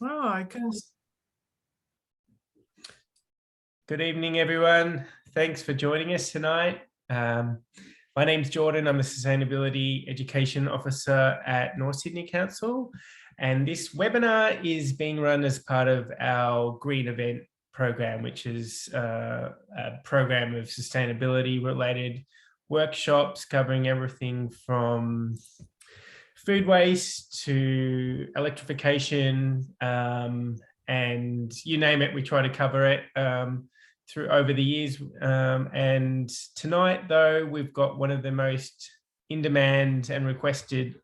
Oh, I can. Good evening, everyone. Thanks for joining us tonight. My name's Jordan. I'm the Sustainability Education Officer at North Sydney Council. And this webinar is being run as part of our Green Event program, which is a program of sustainability related workshops covering everything from food waste to electrification, and you name it, we try to cover it through over the years. And tonight, though, we've got one of the most in demand and requested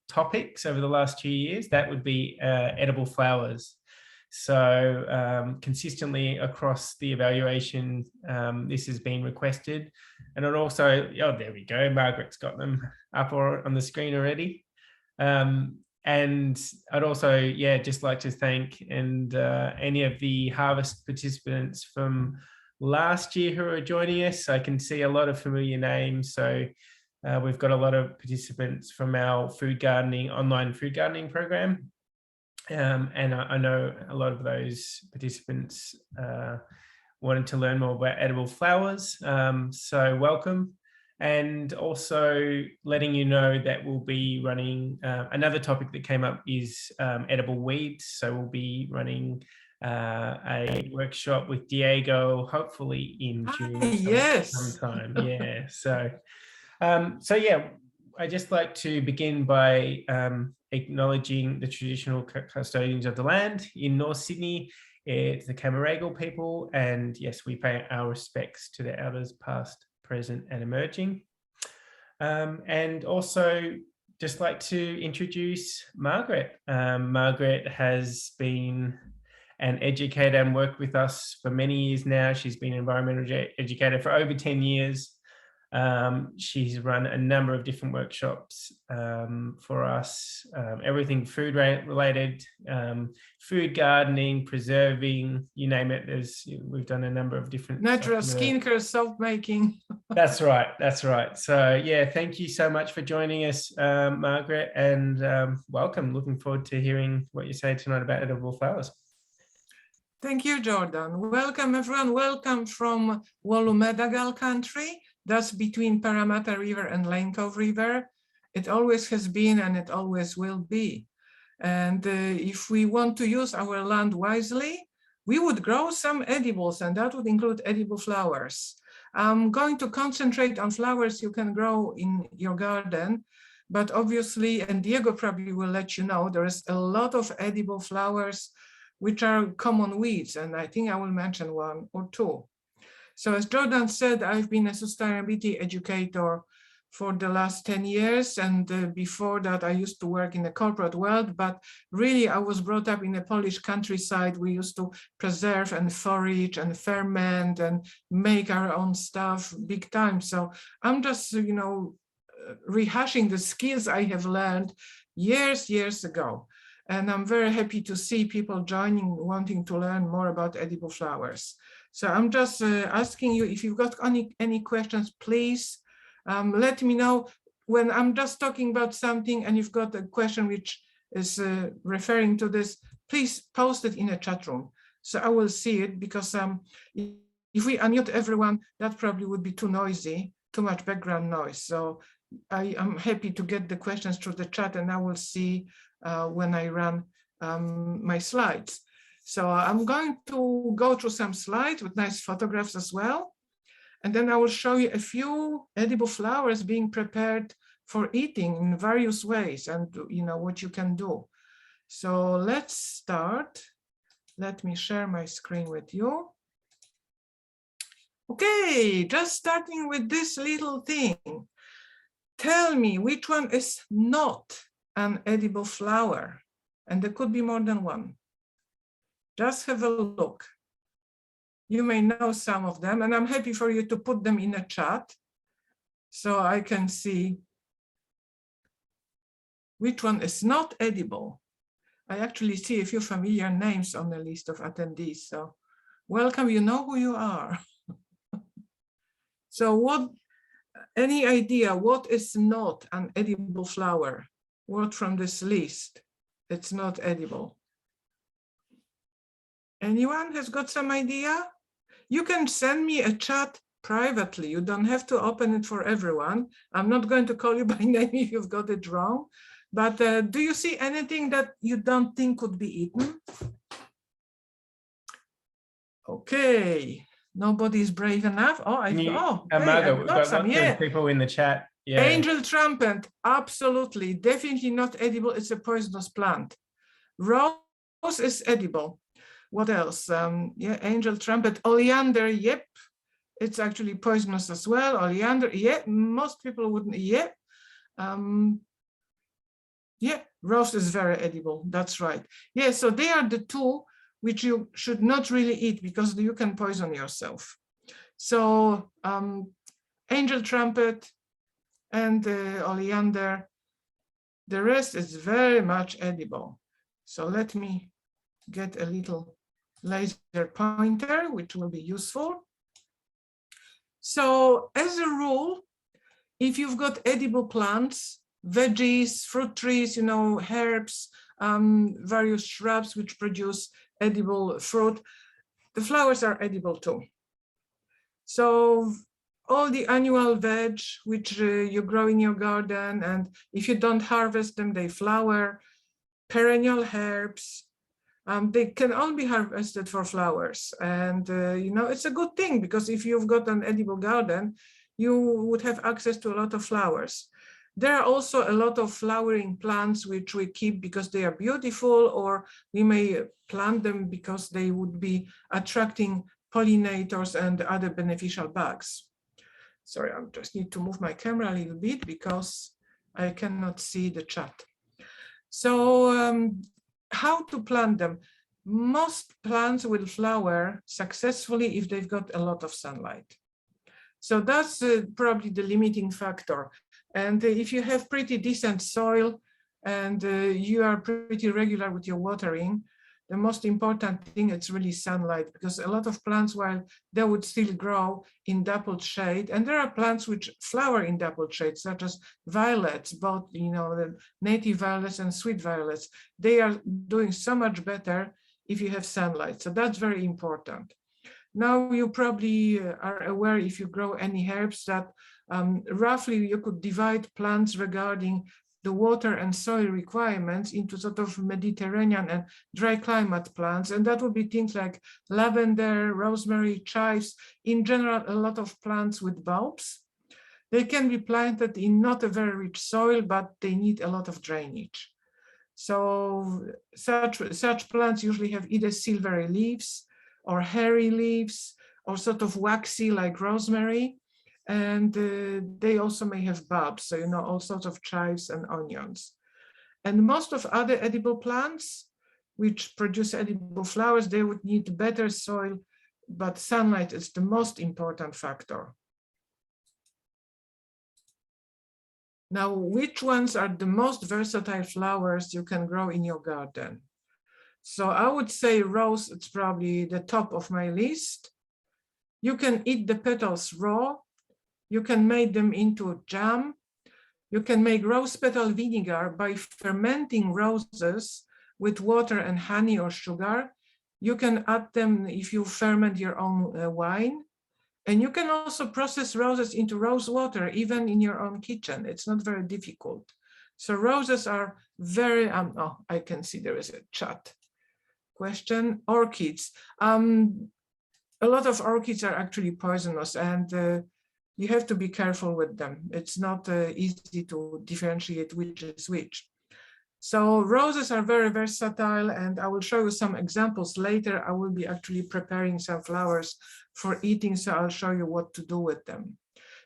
topics over the last 2 years. That would be edible flowers. So consistently across the evaluation, this has been requested. And it also, oh, there we go, Margaret's got them up on the screen already. And I'd also, just like to thank any of the harvest participants from last year who are joining us. I can see a lot of familiar names. So we've got a lot of participants from our online food gardening program. And I know a lot of those participants wanted to learn more about edible flowers. So welcome. And also letting you know that we'll be running another topic that came up is edible weeds. So we'll be running a workshop with Diego, hopefully in June sometime. Yeah. So I'd just like to begin by acknowledging the traditional custodians of the land in North Sydney. It's the Camellia people, and yes, we pay our respects to the elders past, present and emerging. And also just like to introduce Margaret. Margaret has been an educator and worked with us for many years now. She's been an environmental educator for over 10 years. She's run a number of different workshops for us, everything food related, food gardening, preserving, you name it. We've done a number of different natural skincare, soap making. That's right. So thank you so much for joining us, Margaret, and welcome. Looking forward to hearing what you say tonight about edible flowers. Thank you, Jordan. Welcome, everyone. Welcome from Wolumedagal country. That's between Parramatta River and Lane Cove River. It always has been and it always will be. And if we want to use our land wisely, we would grow some edibles, and that would include edible flowers. I'm going to concentrate on flowers you can grow in your garden, but obviously, and Diego probably will let you know, there is a lot of edible flowers which are common weeds, and I think I will mention one or two. So as Jordan said, I've been a sustainability educator for the last 10 years. And before that, I used to work in the corporate world, but really I was brought up in the Polish countryside. We used to preserve and forage and ferment and make our own stuff big time. So I'm just, rehashing the skills I have learned years ago. And I'm very happy to see people joining, wanting to learn more about edible flowers. So I'm just asking you, if you've got any questions, please let me know. When I'm just talking about something and you've got a question which is referring to this, please post it in a chat room. So I will see it, because if we unmute everyone, that probably would be too noisy, too much background noise. So I am happy to get the questions through the chat, and I will see when I run my slides. So I'm going to go through some slides with nice photographs as well. And then I will show you a few edible flowers being prepared for eating in various ways, and what you can do. So let's start. Let me share my screen with you. Okay, just starting with this little thing. Tell me which one is not an edible flower, and there could be more than one. Just have a look. You may know some of them, and I'm happy for you to put them in a chat so I can see which one is not edible. I actually see a few familiar names on the list of attendees, so welcome, you know who you are. So any idea what is not an edible flower? What from this list? It's not edible. Anyone has got some idea? You can send me a chat privately. You don't have to open it for everyone. I'm not going to call you by name if you've got it wrong. But do you see anything that you don't think could be eaten? Okay, nobody's brave enough. Oh, Margaret, we've got lots of people in the chat. Yeah. Angel trumpet, absolutely, definitely not edible. It's a poisonous plant. Rose is edible. What else? Yeah, angel trumpet, oleander. Yep, it's actually poisonous as well. Oleander. Yeah, most people wouldn't. Yeah. Yeah, rose is very edible. That's right. Yeah, so they are the two which you should not really eat because you can poison yourself. So angel trumpet and oleander, the rest is very much edible. So let me get a little laser pointer, which will be useful. So as a rule, if you've got edible plants, veggies, fruit trees, you know, herbs, various shrubs which produce edible fruit, the flowers are edible too. So all the annual veg which you grow in your garden, and if you don't harvest them, they flower. Perennial herbs, they can all be harvested for flowers. And, you know, it's a good thing because if you've got an edible garden, you would have access to a lot of flowers. There are also a lot of flowering plants which we keep because they are beautiful, or we may plant them because they would be attracting pollinators and other beneficial bugs. Sorry, I just need to move my camera a little bit because I cannot see the chat. So how to plant them? Most plants will flower successfully if they've got a lot of sunlight. So that's probably the limiting factor. And if you have pretty decent soil and you are pretty regular with your watering, the most important thing is really sunlight, because a lot of plants, while they would still grow in dappled shade, and there are plants which flower in dappled shade, such as violets, both, you know, the native violets and sweet violets, they are doing so much better if you have sunlight. So that's very important. Now you probably are aware, if you grow any herbs, that roughly you could divide plants regarding the water and soil requirements into sort of Mediterranean and dry climate plants. And that would be things like lavender, rosemary, chives, in general, a lot of plants with bulbs. They can be planted in not a very rich soil, but they need a lot of drainage. So such plants usually have either silvery leaves or hairy leaves, or sort of waxy like rosemary. And they also may have bulbs, so, you know, all sorts of chives and onions. And most of other edible plants which produce edible flowers, they would need better soil, but sunlight is the most important factor. Now, which ones are the most versatile flowers you can grow in your garden? So I would say rose, it's probably the top of my list. You can eat the petals raw. You can make them into jam. You can make rose petal vinegar by fermenting roses with water and honey or sugar. You can add them if you ferment your own wine. And you can also process roses into rose water, even in your own kitchen. It's not very difficult. So roses are very, oh, I can see there is a chat question. Orchids. A lot of orchids are actually poisonous, and you have to be careful with them. It's not easy to differentiate which is which. So roses are very versatile, and I will show you some examples later. I will be actually preparing some flowers for eating, so I'll show you what to do with them.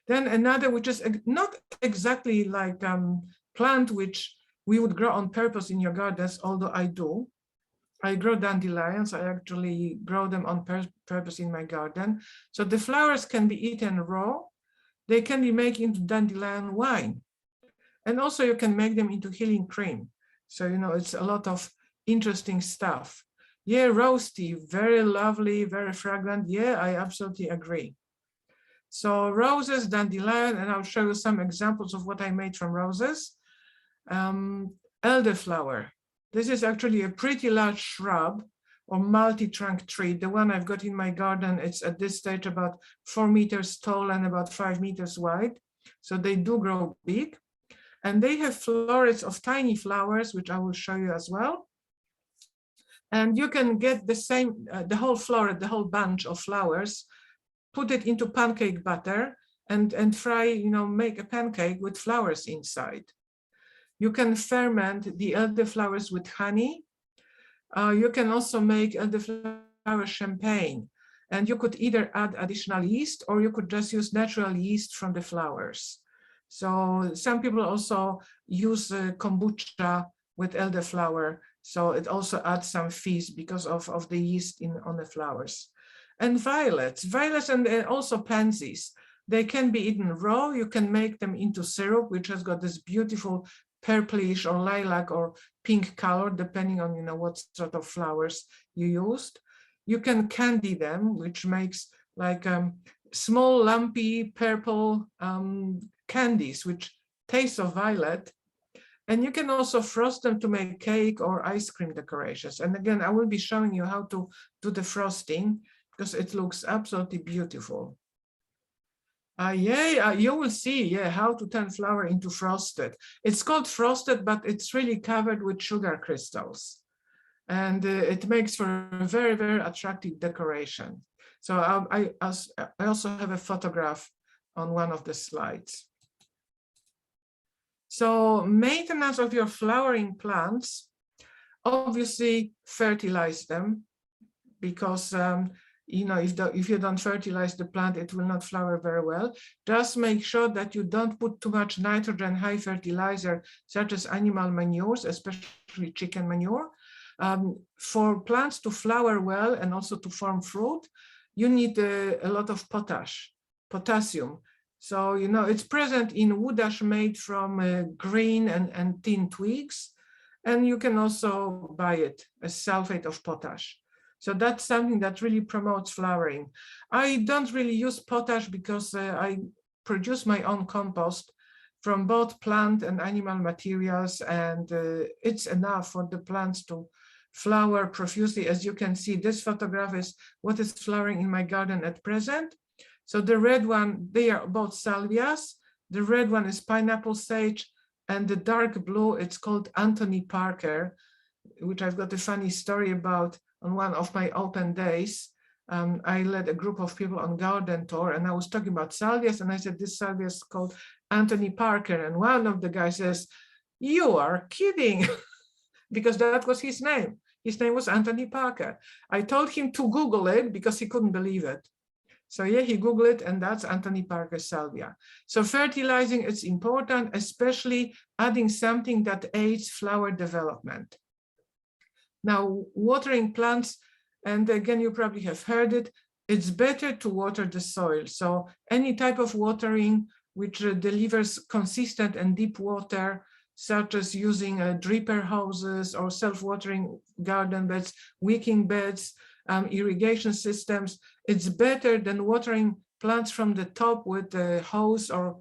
Then another, which is not exactly like plant which we would grow on purpose in your gardens, although I do. I grow dandelions. I actually grow them on purpose in my garden. So the flowers can be eaten raw. They can be made into dandelion wine. And also you can make them into healing cream. So, you know, it's a lot of interesting stuff. Yeah, rose tea, very lovely, very fragrant. Yeah, I absolutely agree. So roses, dandelion, and I'll show you some examples of what I made from roses. Elderflower. This is actually a pretty large shrub, or multi-trunk tree. The one I've got in my garden, it's at this stage about 4 meters tall and about 5 meters wide. So they do grow big. And they have florets of tiny flowers, which I will show you as well. And you can get the same, the whole floret, the whole bunch of flowers, put it into pancake batter and fry, you know, make a pancake with flowers inside. You can ferment the elderflowers with honey. You can also make elderflower champagne. And you could either add additional yeast or you could just use natural yeast from the flowers. So some people also use kombucha with elderflower. So it also adds some fizz because of the yeast on the flowers. And violets and also pansies. They can be eaten raw. You can make them into syrup, which has got this beautiful purplish or lilac or pink color, depending on, you know, what sort of flowers you used. You can candy them, which makes like small lumpy purple candies, which taste of violet. And you can also frost them to make cake or ice cream decorations. And again, I will be showing you how to do the frosting because it looks absolutely beautiful. You will see, how to turn flower into frosted. It's called frosted, but it's really covered with sugar crystals. And it makes for a very, very attractive decoration. So I also have a photograph on one of the slides. So maintenance of your flowering plants, obviously fertilize them because you know, if you don't fertilize the plant, it will not flower very well. Just make sure that you don't put too much nitrogen, high fertilizer, such as animal manures, especially chicken manure. For plants to flower well and also to form fruit, you need a lot of potassium. So, you know, it's present in wood ash made from green and thin twigs. And you can also buy it as sulfate of potash. So that's something that really promotes flowering. I don't really use potash because I produce my own compost from both plant and animal materials. And it's enough for the plants to flower profusely. As you can see, this photograph is what is flowering in my garden at present. So the red one, they are both salvias. The red one is pineapple sage, and the dark blue, it's called Anthony Parker, which I've got a funny story about. On one of my open days, I led a group of people on garden tour, and I was talking about salvias, and I said, this salvia is called Anthony Parker. And one of the guys says, you are kidding, because that was his name. His name was Anthony Parker. I told him to Google it because he couldn't believe it. So yeah, he Googled it, and that's Anthony Parker salvia. So fertilizing is important, especially adding something that aids flower development. Now, watering plants, and again, you probably have heard it, it's better to water the soil. So any type of watering which delivers consistent and deep water, such as using dripper hoses or self-watering garden beds, wicking beds, irrigation systems, it's better than watering plants from the top with a hose or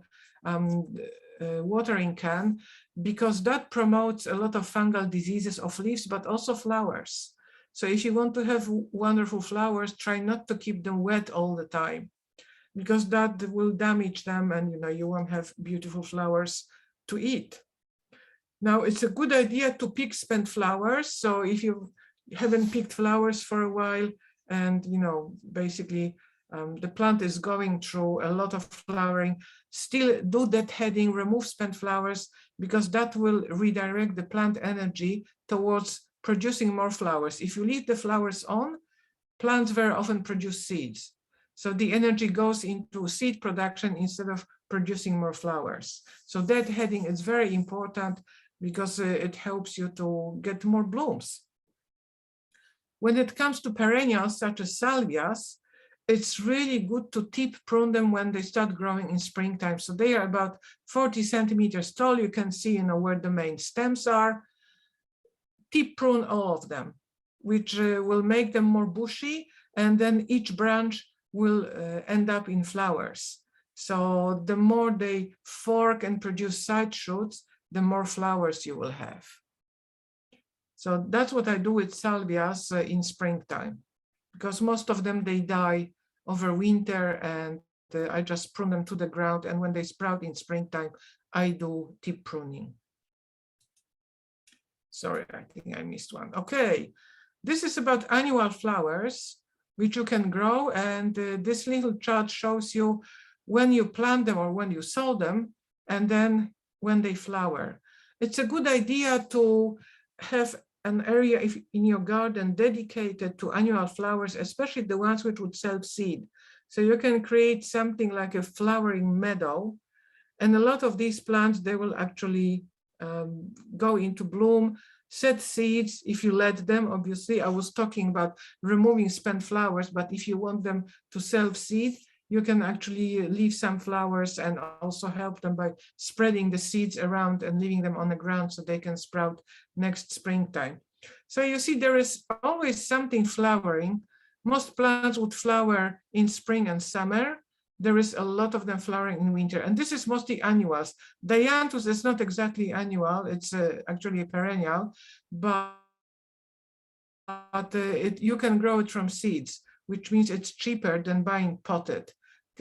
watering can, because that promotes a lot of fungal diseases of leaves, but also flowers. So if you want to have wonderful flowers, try not to keep them wet all the time, because that will damage them, and you know, you won't have beautiful flowers to eat. Now, it's a good idea to pick spent flowers. So if you haven't picked flowers for a while, and you know, basically the plant is going through a lot of flowering, still do deadheading, remove spent flowers, because that will redirect the plant energy towards producing more flowers. If you leave the flowers on, plants very often produce seeds. So the energy goes into seed production instead of producing more flowers. So deadheading is very important because it helps you to get more blooms. When it comes to perennials such as salvias, it's really good to tip prune them when they start growing in springtime. So they are about 40 centimeters tall. You can see, you know, where the main stems are. Tip prune all of them, which will make them more bushy, and then each branch will end up in flowers. So the more they fork and produce side shoots, the more flowers you will have. So that's what I do with salvias in springtime, because most of them, they die over winter, and I just prune them to the ground. And when they sprout in springtime, I do tip pruning. Sorry, I think I missed one. Okay, this is about annual flowers, which you can grow. And this little chart shows you when you plant them or when you sow them, and then when they flower. It's a good idea to have an area in your garden dedicated to annual flowers, especially the ones which would self-seed. So you can create something like a flowering meadow. And a lot of these plants, they will actually go into bloom, set seeds if you let them. Obviously, I was talking about removing spent flowers, but if you want them to self-seed, you can actually leave some flowers and also help them by spreading the seeds around and leaving them on the ground so they can sprout next springtime. So you see, there is always something flowering. Most plants would flower in spring and summer. There is a lot of them flowering in winter, and this is mostly annuals. Dianthus is not exactly annual, it's actually a perennial, but you can grow it from seeds, which means it's cheaper than buying potted.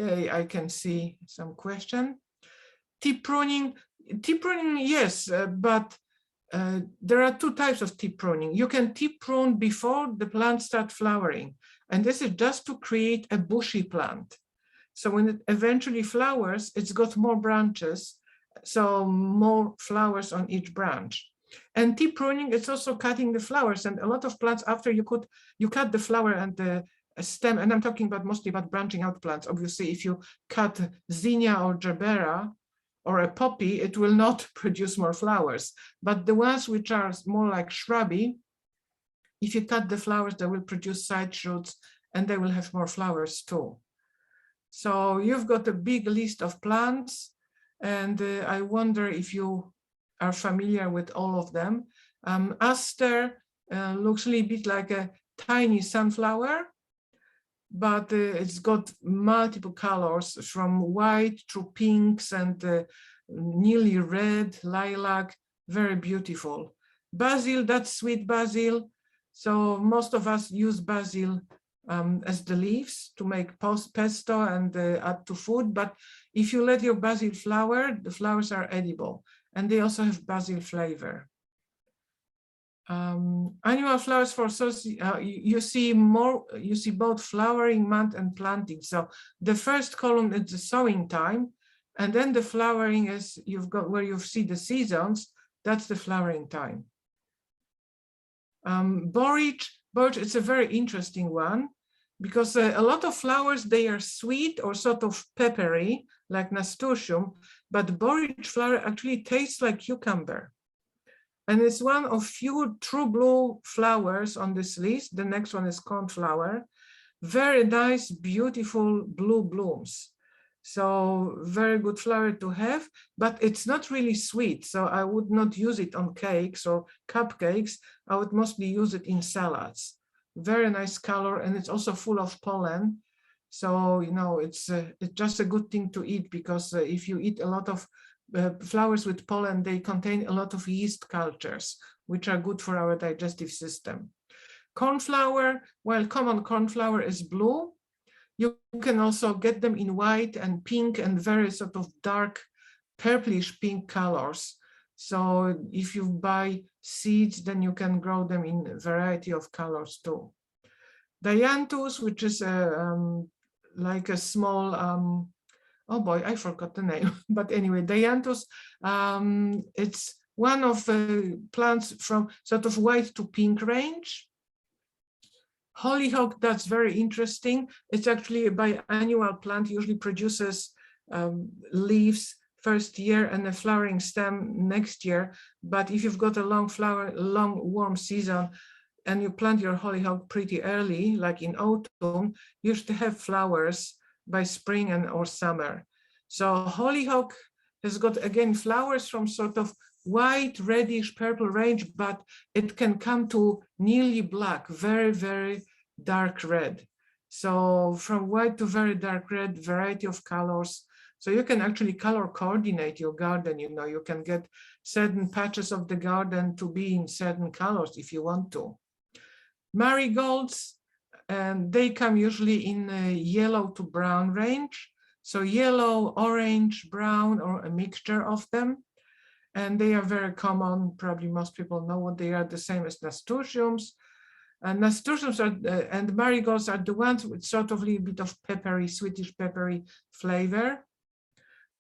Okay, I can see some question. Tip pruning, yes, but there are two types of tip pruning. You can tip prune before the plants start flowering, and this is just to create a bushy plant. So when it eventually flowers, it's got more branches, so more flowers on each branch. And tip pruning, it's also cutting the flowers. And a lot of plants, after you cut the flower and the stem, and I'm talking about mostly about branching out plants. Obviously, if you cut zinnia or gerbera or a poppy, it will not produce more flowers. But the ones which are more like shrubby, if you cut the flowers, they will produce side shoots and they will have more flowers too. So you've got a big list of plants, and I wonder if you are familiar with all of them. Aster looks a little bit like a tiny sunflower, but it's got multiple colors from white to pinks and nearly red, lilac, very beautiful. Basil, that's sweet basil. So most of us use basil as the leaves to make pesto and add to food. But if you let your basil flower, the flowers are edible, and they also have basil flavor. Annual flowers for you see both flowering month and planting. So the first column is the sowing time, and then the flowering is you've got where you see the seasons. That's the flowering time. Borage, it's a very interesting one, because a lot of flowers, they are sweet or sort of peppery, like nasturtium, but borage flower actually tastes like cucumber. And it's one of few true blue flowers on this list. The next one is cornflower. Very nice, beautiful blue blooms. So very good flower to have, but it's not really sweet. So I would not use it on cakes or cupcakes. I would mostly use it in salads. Very nice color, and it's also full of pollen. So, you know, it's just a good thing to eat, because if you eat a lot of flowers with pollen, they contain a lot of yeast cultures, which are good for our digestive system. Cornflower, while common cornflower is blue, you can also get them in white and pink and very sort of dark purplish pink colors. So if you buy seeds, then you can grow them in a variety of colors too. Dianthus, which is like a small, oh boy, I forgot the name. But anyway, Dianthus, it's one of the plants from sort of white to pink range. Hollyhock, that's very interesting. It's actually a biannual plant, usually produces leaves first year and a flowering stem next year. But if you've got a long warm season and you plant your hollyhock pretty early, like in autumn, you should have flowers by spring or summer. So hollyhock has got, again, flowers from sort of white, reddish, purple range, but it can come to nearly black, very, very dark red. So from white to very dark red, variety of colors, So you can actually color coordinate your garden. You know, you can get certain patches of the garden to be in certain colors if you want to. Marigolds, and they come usually in a yellow to brown range. So yellow, orange, brown, or a mixture of them. And they are very common. Probably most people know what they are, the same as nasturtiums. And nasturtiums and marigolds are the ones with sort of a little bit of peppery, sweetish peppery flavor.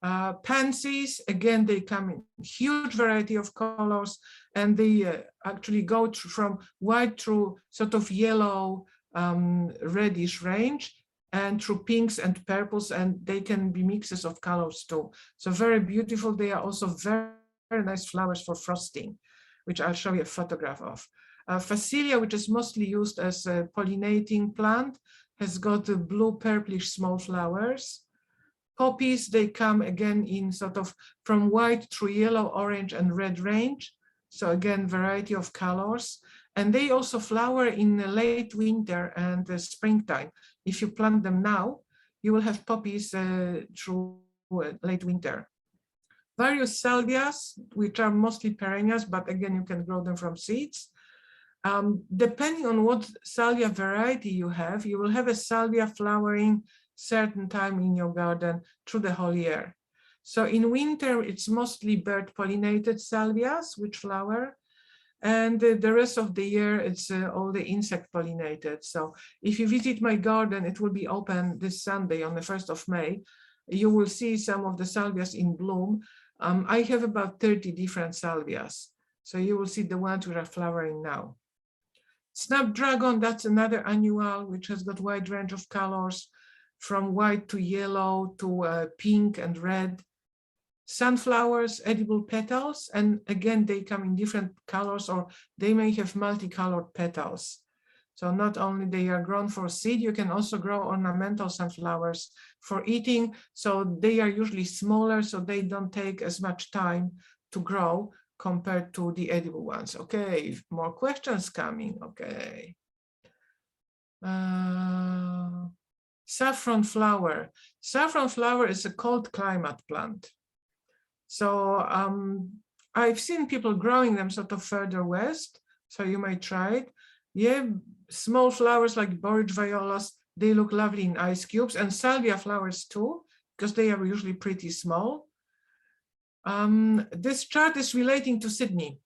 Pansies, again, they come in huge variety of colors, and they actually go from white through sort of yellow, reddish range, and through pinks and purples, and they can be mixes of colors too. So very beautiful. They are also very, very nice flowers for frosting, which I'll show you a photograph of. Phacelia, which is mostly used as a pollinating plant, has got the blue purplish small flowers. Poppies, they come again in sort of from white through yellow, orange, and red range. So again, variety of colors. And they also flower in the late winter and the springtime. If you plant them now, you will have poppies through late winter. Various salvias, which are mostly perennials, but again, you can grow them from seeds. Depending on what salvia variety you will have a salvia flowering certain time in your garden through the whole year. So in winter, it's mostly bird pollinated salvias which flower. And the rest of the year, it's all the insect pollinated. So if you visit my garden, it will be open this Sunday on the 1st of May. You will see some of the salvias in bloom. I have about 30 different salvias. So you will see the ones which are flowering now. Snapdragon, that's another annual, which has got wide range of colors, from white to yellow to pink and red. Sunflowers, edible petals, and again, they come in different colors, or they may have multicolored petals. So not only they are grown for seed, you can also grow ornamental sunflowers for eating. So they are usually smaller, so they don't take as much time to grow compared to the edible ones. Okay, more questions coming. Okay. Saffron flower. Saffron flower is a cold climate plant. So I've seen people growing them sort of further west, so you may try it. Yeah, small flowers like borage violas, they look lovely in ice cubes, and salvia flowers too, because they are usually pretty small. This chart is relating to Sydney.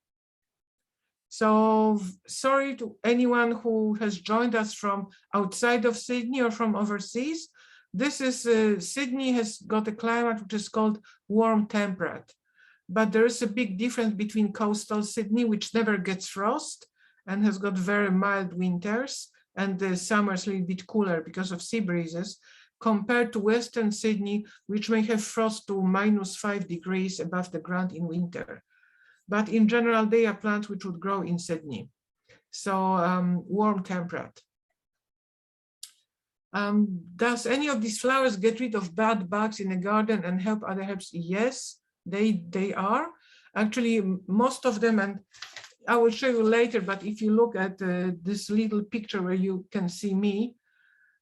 So sorry to anyone who has joined us from outside of Sydney or from overseas. This is, Sydney has got a climate which is called warm temperate, but there is a big difference between coastal Sydney, which never gets frost and has got very mild winters, and the summers a little bit cooler because of sea breezes, compared to Western Sydney, which may have frost to -5 degrees above the ground in winter. But in general, they are plants which would grow in Sydney. So warm temperate. Does any of these flowers get rid of bad bugs in the garden and help other herbs? Yes, they are. Actually, most of them, and I will show you later, but if you look at this little picture where you can see me,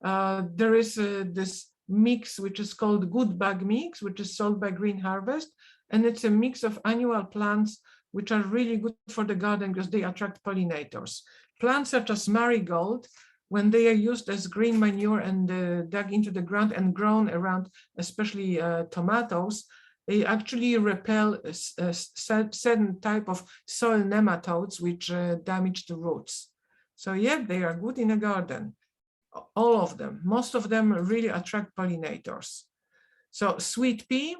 there is this mix which is called Good Bug Mix, which is sold by Green Harvest. And it's a mix of annual plants which are really good for the garden because they attract pollinators. Plants such as marigold, when they are used as green manure and dug into the ground and grown around, especially tomatoes, they actually repel a certain type of soil nematodes which damage the roots. So yeah, they are good in a garden. All of them, most of them really attract pollinators. So sweet pea,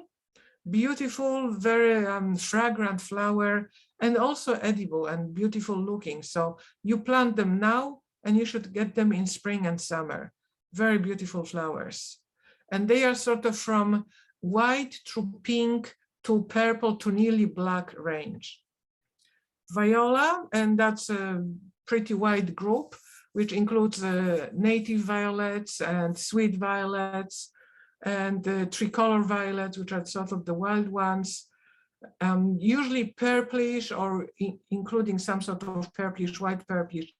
beautiful, very fragrant flower, and also edible and beautiful looking. So you plant them now and you should get them in spring and summer. Very beautiful flowers. And they are sort of from white through pink to purple to nearly black range. Viola, and that's a pretty wide group, which includes native violets and sweet violets, and tricolor violets, which are sort of the wild ones, usually purplish or including some sort of purplish, white purplish.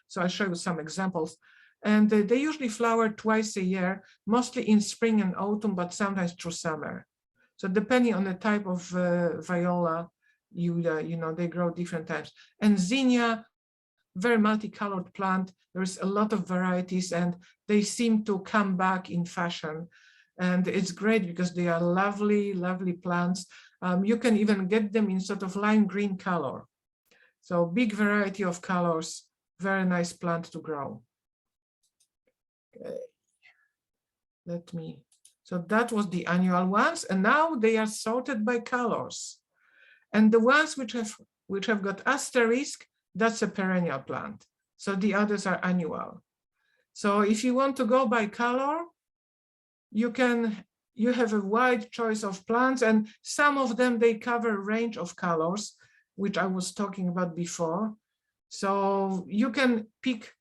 So I'll show you some examples. And they usually flower twice a year, mostly in spring and autumn, but sometimes through summer. So depending on the type of viola, you know, they grow different times. And zinnia, very multicolored plant. There's a lot of varieties and they seem to come back in fashion. And it's great because they are lovely, lovely plants. You can even get them in sort of lime green color. So big variety of colors, very nice plant to grow. Okay. So that was the annual ones, and now they are sorted by colors. And the ones which have got asterisk, that's a perennial plant. So the others are annual. So if you want to go by color, you have a wide choice of plants, and some of them, they cover a range of colors, which I was talking about before. So you can pick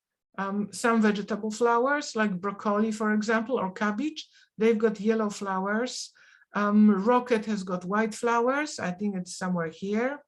some vegetable flowers like broccoli, for example, or cabbage. They've got yellow flowers. Rocket has got white flowers. I think it's somewhere here.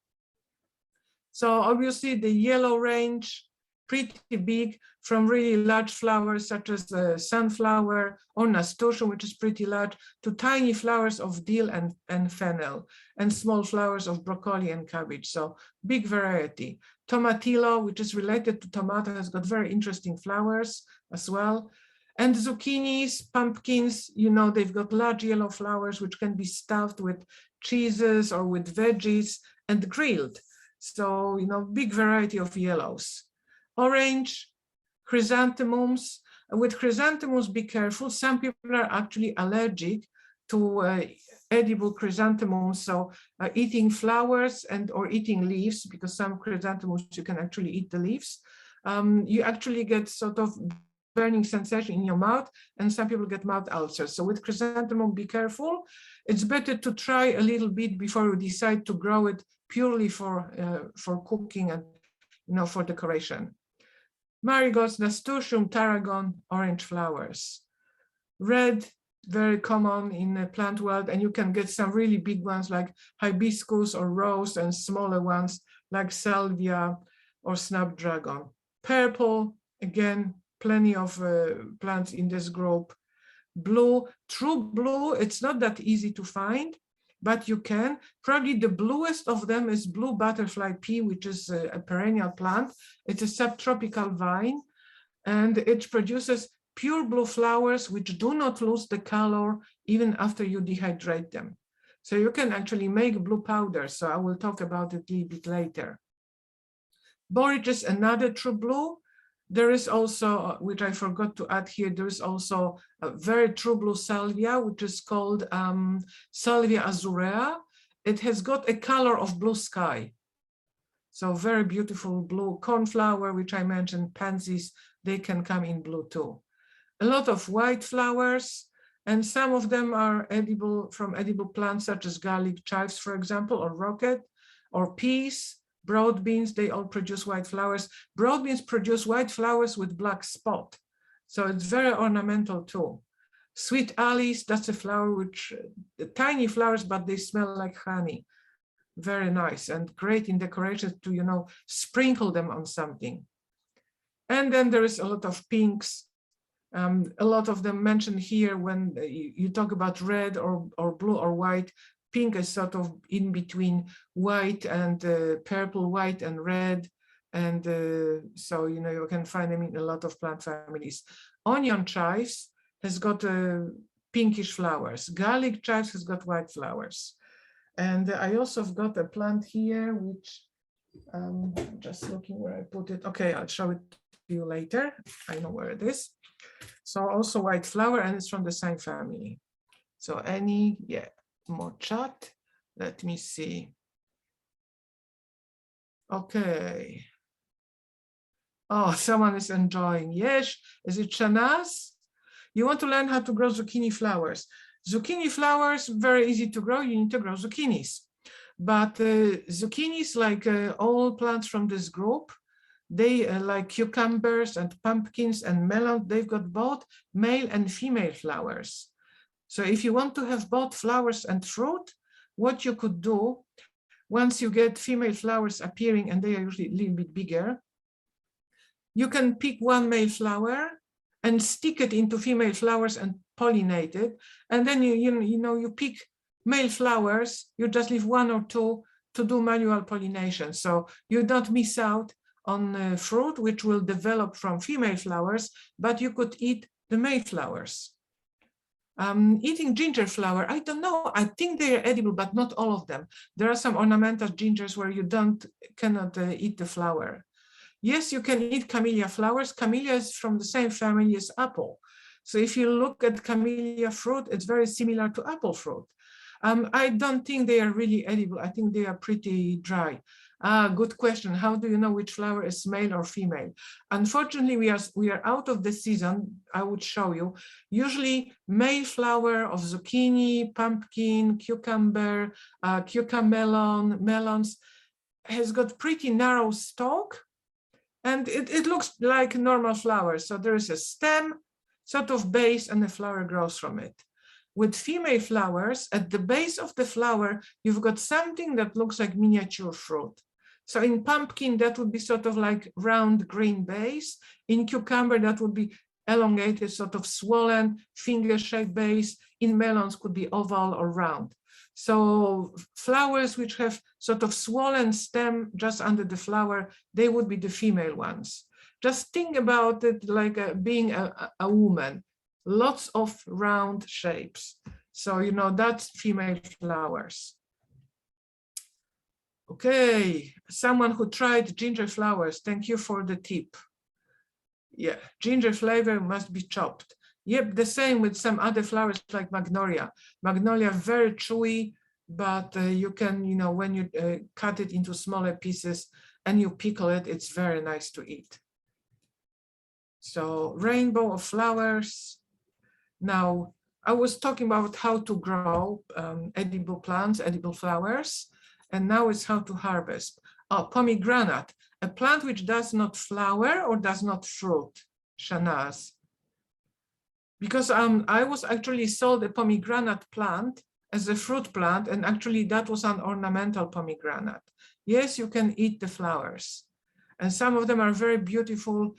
So obviously the yellow range, pretty big, from really large flowers such as the sunflower or nasturtium, which is pretty large, to tiny flowers of dill and fennel, and small flowers of broccoli and cabbage. So big variety. Tomatillo, which is related to tomato, has got very interesting flowers as well. And zucchinis, pumpkins, you know, they've got large yellow flowers which can be stuffed with cheeses or with veggies and grilled. So, you know, big variety of yellows. Orange, chrysanthemums. With chrysanthemums, be careful. Some people are actually allergic to edible chrysanthemums, so eating flowers or eating leaves, because some chrysanthemums you can actually eat the leaves. You actually get sort of burning sensation in your mouth, and some people get mouth ulcers. So with chrysanthemum, be careful. It's better to try a little bit before you decide to grow it purely for cooking and, you know, for decoration. Marigolds, nasturtium, tarragon, orange flowers. Red, very common in the plant world, and you can get some really big ones like hibiscus or rose, and smaller ones like salvia or snapdragon. Purple, again, plenty of plants in this group. Blue, true blue, it's not that easy to find, but you can. Probably the bluest of them is blue butterfly pea, which is a perennial plant. It's a subtropical vine, and it produces pure blue flowers which do not lose the color even after you dehydrate them. So you can actually make blue powder. So I will talk about it a little bit later. Borage is another true blue. There is also, which I forgot to add here, there is also a very true blue salvia, which is called Salvia Azura. It has got a color of blue sky. So very beautiful blue. Cornflower, which I mentioned, pansies, they can come in blue too. A lot of white flowers, and some of them are edible from edible plants such as garlic chives, for example, or rocket, or peas. Broad beans, they all produce white flowers. Broad beans produce white flowers with black spot. So it's very ornamental too. Sweet alleys, that's a flower which, tiny flowers, but they smell like honey. Very nice and great in decorations to, you know, sprinkle them on something. And then there is a lot of pinks. A lot of them mentioned here when you talk about red or blue or white. Pink is sort of in between white and purple, white and red. And so, you know, you can find them in a lot of plant families. Onion chives has got pinkish flowers. Garlic chives has got white flowers. And I also have got a plant here, which just looking where I put it. Okay, I'll show it to you later. I know where it is. So also white flower, and it's from the same family. So more chat. Let me see. Okay. Oh, someone is enjoying. Yes, is it Shanaz? You want to learn how to grow zucchini flowers. Zucchini flowers, very easy to grow. You need to grow zucchinis. But zucchinis, like all plants from this group, they like cucumbers and pumpkins and melons, they've got both male and female flowers. So if you want to have both flowers and fruit, what you could do, once you get female flowers appearing, and they are usually a little bit bigger, you can pick one male flower and stick it into female flowers and pollinate it. And then you pick male flowers, you just leave one or two to do manual pollination. So you don't miss out on fruit, which will develop from female flowers, but you could eat the male flowers. Eating ginger flower, I don't know. I think they are edible, but not all of them. There are some ornamental gingers where you cannot eat the flower. Yes, you can eat camellia flowers. Camellia is from the same family as apple. So if you look at camellia fruit, it's very similar to apple fruit. I don't think they are really edible. I think they are pretty dry. Good question. How do you know which flower is male or female? Unfortunately, we are out of the season. I would show you. Usually, male flower of zucchini, pumpkin, cucumber, cucamelon, melons has got pretty narrow stalk, and it looks like normal flowers. So there is a stem, sort of base, and the flower grows from it. With female flowers, at the base of the flower, you've got something that looks like miniature fruit. So in pumpkin, that would be sort of like round green base. In cucumber, that would be elongated, sort of swollen, finger-shaped base. In melons, could be oval or round. So flowers which have sort of swollen stem just under the flower, they would be the female ones. Just think about it like being a woman. Lots of round shapes. So, that's female flowers. Okay, someone who tried ginger flowers, thank you for the tip. Yeah, ginger flavor must be chopped. Yep, the same with some other flowers like magnolia. Magnolia, very chewy, but you can, when you cut it into smaller pieces and you pickle it, it's very nice to eat. So, rainbow of flowers. Now, I was talking about how to grow edible plants, edible flowers, and now it's how to harvest. Pomegranate, a plant which does not flower or does not fruit, Shanaz. Because I was actually sold a pomegranate plant as a fruit plant, and actually that was an ornamental pomegranate. Yes, you can eat the flowers. And some of them are very beautiful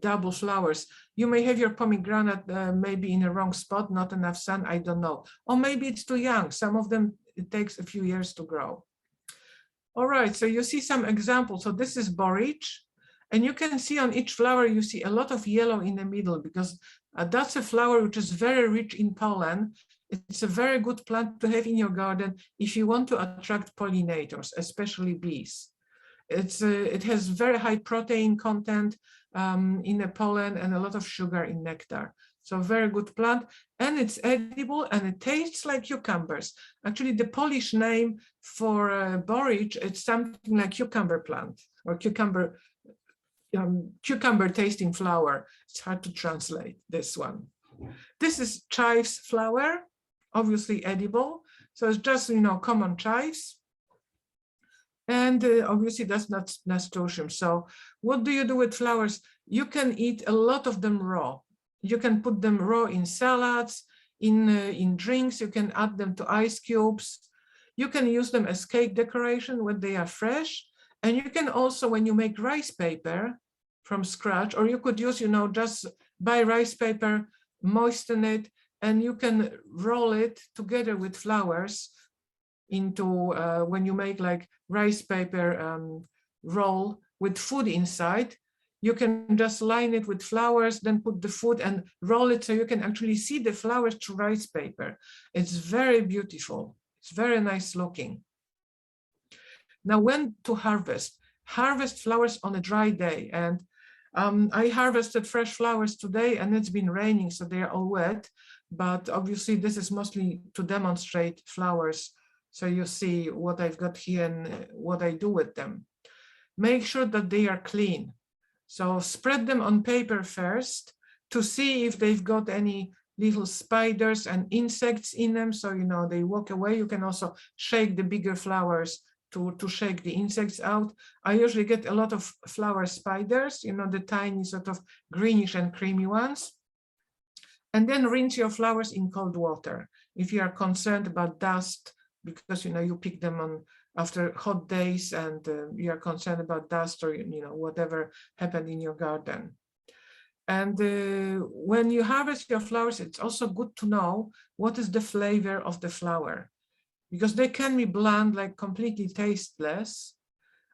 double flowers. You may have your pomegranate maybe in the wrong spot, not enough sun, I don't know. Or maybe it's too young. Some of them, it takes a few years to grow. All right, so you see some examples. So this is borage. And you can see on each flower, you see a lot of yellow in the middle, because that's a flower which is very rich in pollen. It's a very good plant to have in your garden if you want to attract pollinators, especially bees. It has very high protein content in the pollen and a lot of sugar in nectar. So very good plant, and it's edible and it tastes like cucumbers. Actually, the Polish name for borage, it's something like cucumber plant or cucumber tasting flower. It's hard to translate this one. This is chives flower, obviously edible. So it's just, common chives. And obviously that's not nasturtium. So what do you do with flowers? You can eat a lot of them raw. You can put them raw in salads, in drinks. You can add them to ice cubes. You can use them as cake decoration when they are fresh. And you can also, when you make rice paper from scratch, or you could use, just buy rice paper, moisten it, and you can roll it together with flowers into when you make like rice paper roll with food inside. You can just line it with flowers, then put the food and roll it so you can actually see the flowers through rice paper. It's very beautiful. It's very nice looking. Now, when to harvest? Harvest flowers on a dry day. And I harvested fresh flowers today, and it's been raining, so they're all wet. But obviously, this is mostly to demonstrate flowers. So you see what I've got here and what I do with them. Make sure that they are clean. So spread them on paper first to see if they've got any little spiders and insects in them. So, they walk away. You can also shake the bigger flowers to shake the insects out. I usually get a lot of flower spiders, the tiny sort of greenish and creamy ones. And then rinse your flowers in cold water. If you are concerned about dust, because, you pick them on after hot days and you are concerned about dust or, whatever happened in your garden. And when you harvest your flowers, it's also good to know what is the flavor of the flower, because they can be bland, like completely tasteless,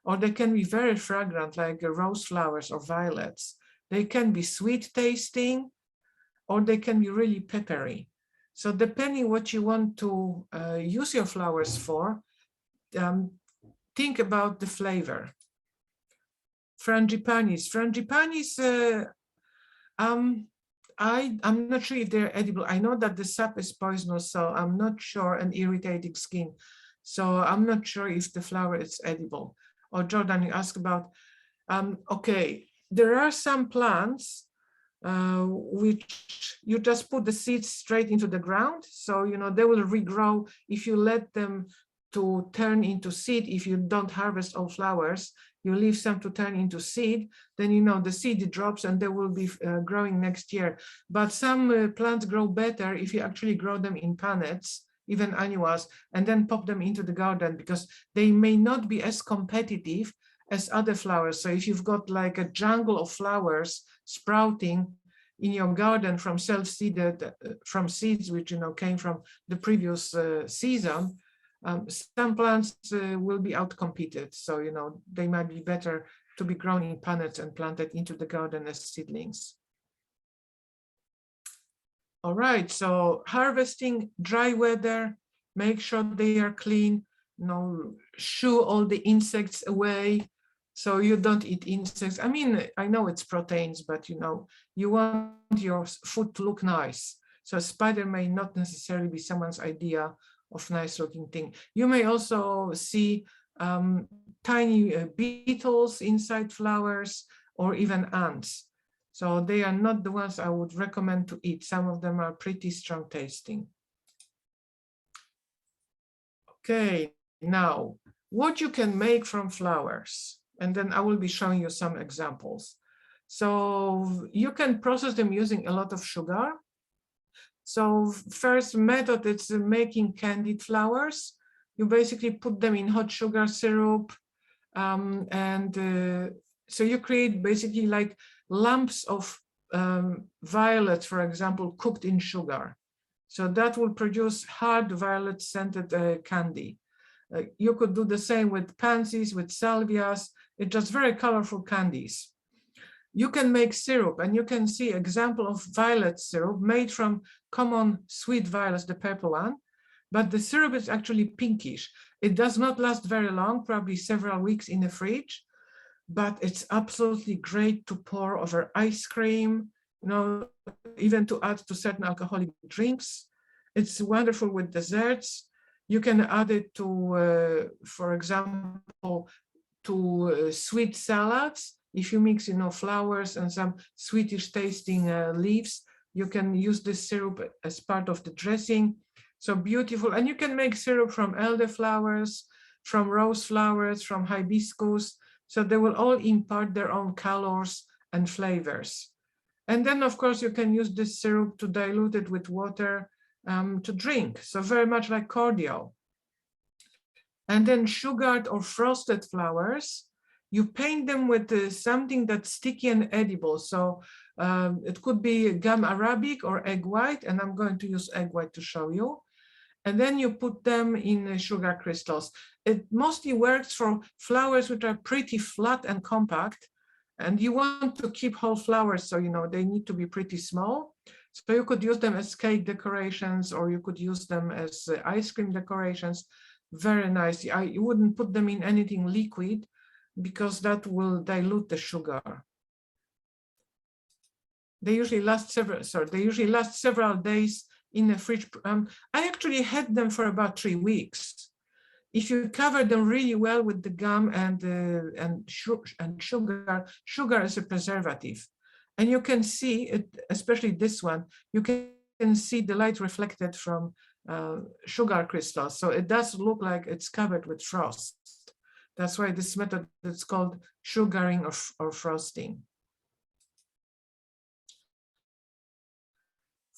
or they can be very fragrant, like rose flowers or violets. They can be sweet tasting, or they can be really peppery. So depending what you want to use your flowers for, think about the flavor. Frangipanis. I'm not sure if they're edible. I know that the sap is poisonous, so I'm not sure, and irritating skin. So I'm not sure if the flower is edible. Or Jordan, you asked about, okay, there are some plants which you just put the seeds straight into the ground. So, they will regrow if you let them to turn into seed. If you don't harvest all flowers, you leave some to turn into seed, then the seed drops and they will be growing next year. But some plants grow better if you actually grow them in pannets, even annuals, and then pop them into the garden, because they may not be as competitive as other flowers. So if you've got like a jungle of flowers sprouting in your garden from self-seeded, from seeds which came from the previous season, some plants will be outcompeted. So they might be better to be grown in pannets and planted into the garden as seedlings. All right, so harvesting, dry weather, make sure they are clean, shoo all the insects away, so you don't eat insects. I mean, I know it's proteins, but you want your food to look nice. So a spider may not necessarily be someone's idea of nice looking thing. You may also see tiny beetles inside flowers, or even ants. So they are not the ones I would recommend to eat. Some of them are pretty strong tasting. Okay, now what you can make from flowers, and then I will be showing you some examples. So you can process them using a lot of sugar. So first method, it's making candied flowers. You basically put them in hot sugar syrup, so you create basically like lumps of violets, for example, cooked in sugar. So that will produce hard violet scented candy. You could do the same with pansies, with salvias. It's just very colorful candies. You can make syrup, and you can see example of violet syrup made from common sweet violets, the purple one, but the syrup is actually pinkish. It does not last very long, probably several weeks in the fridge, but it's absolutely great to pour over ice cream, even to add to certain alcoholic drinks. It's wonderful with desserts. You can add it to, for example, to sweet salads. If you mix, flowers and some sweetish tasting leaves, you can use this syrup as part of the dressing. So beautiful. And you can make syrup from elderflowers, from rose flowers, from hibiscus. So they will all impart their own colors and flavors. And then, of course, you can use this syrup to dilute it with water to drink. So very much like cordial. And then sugared or frosted flowers, you paint them with something that's sticky and edible. So it could be gum arabic or egg white, and I'm going to use egg white to show you. And then you put them in sugar crystals. It mostly works for flowers which are pretty flat and compact, and you want to keep whole flowers, so they need to be pretty small. So you could use them as cake decorations, or you could use them as ice cream decorations. Very nice. You wouldn't put them in anything liquid, because that will dilute the sugar. They usually last several days in the fridge. I actually had them for about 3 weeks. If you cover them really well with the gum and sugar as a preservative, and you can see it, especially this one, you can see the light reflected from sugar crystals. So it does look like it's covered with frost. That's why this method is called sugaring or frosting.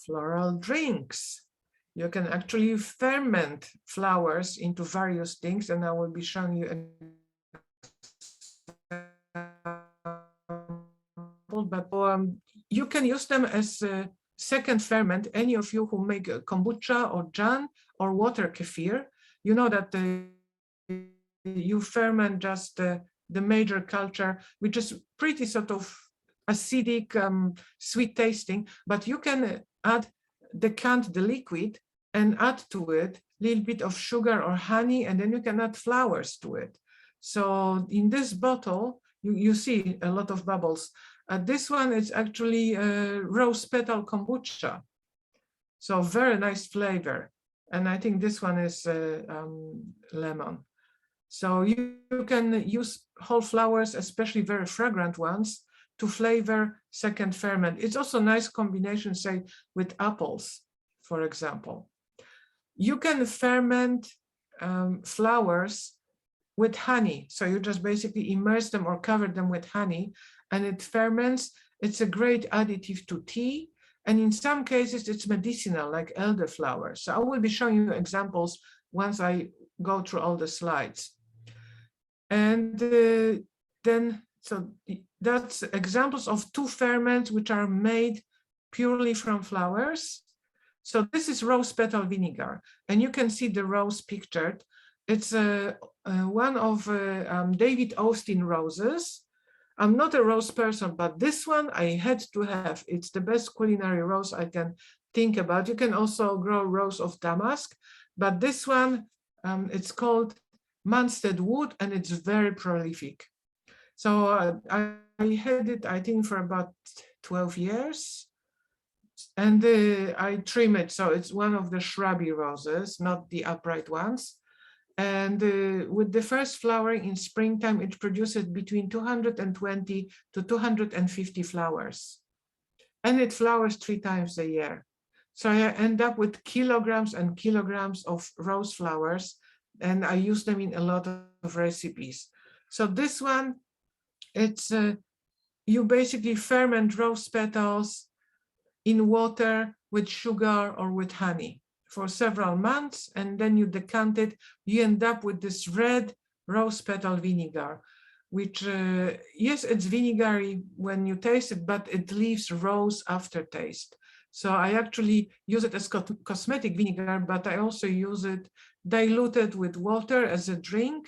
Floral drinks. You can actually ferment flowers into various things, and I will be showing you cold, but you can use them as a second ferment. Any of you who make kombucha or jam or water kefir, you know that you ferment just the major culture, which is pretty sort of acidic, sweet tasting, but you can decant the liquid and add to it a little bit of sugar or honey, and then you can add flowers to it. So in this bottle, you see a lot of bubbles. This one is actually rose petal kombucha. So very nice flavor. And I think this one is lemon. So you can use whole flowers, especially very fragrant ones, to flavor second ferment. It's also a nice combination, say, with apples, for example. You can ferment flowers with honey. So you just basically immerse them or cover them with honey, and it ferments. It's a great additive to tea. And in some cases, it's medicinal, like elderflower. So I will be showing you examples once I go through all the slides. And then, so that's examples of two ferments which are made purely from flowers. So this is rose petal vinegar, and you can see the rose pictured. It's one of David Austin roses. I'm not a rose person, but this one I had to have. It's the best culinary rose I can think about. You can also grow rose of damask, but this one, it's called Munstead wood, and it's very prolific. So I had it, I think, for about 12 years. And I trim it, so it's one of the shrubby roses, not the upright ones. And with the first flowering in springtime, it produces between 220 to 250 flowers. And it flowers 3 times a year. So I end up with kilograms and kilograms of rose flowers, and I use them in a lot of recipes. So this one, it's you basically ferment rose petals in water with sugar or with honey for several months, and then you decant it. You end up with this red rose petal vinegar, which, yes, it's vinegary when you taste it, but it leaves rose aftertaste. So I actually use it as cosmetic vinegar, but I also use it diluted with water as a drink.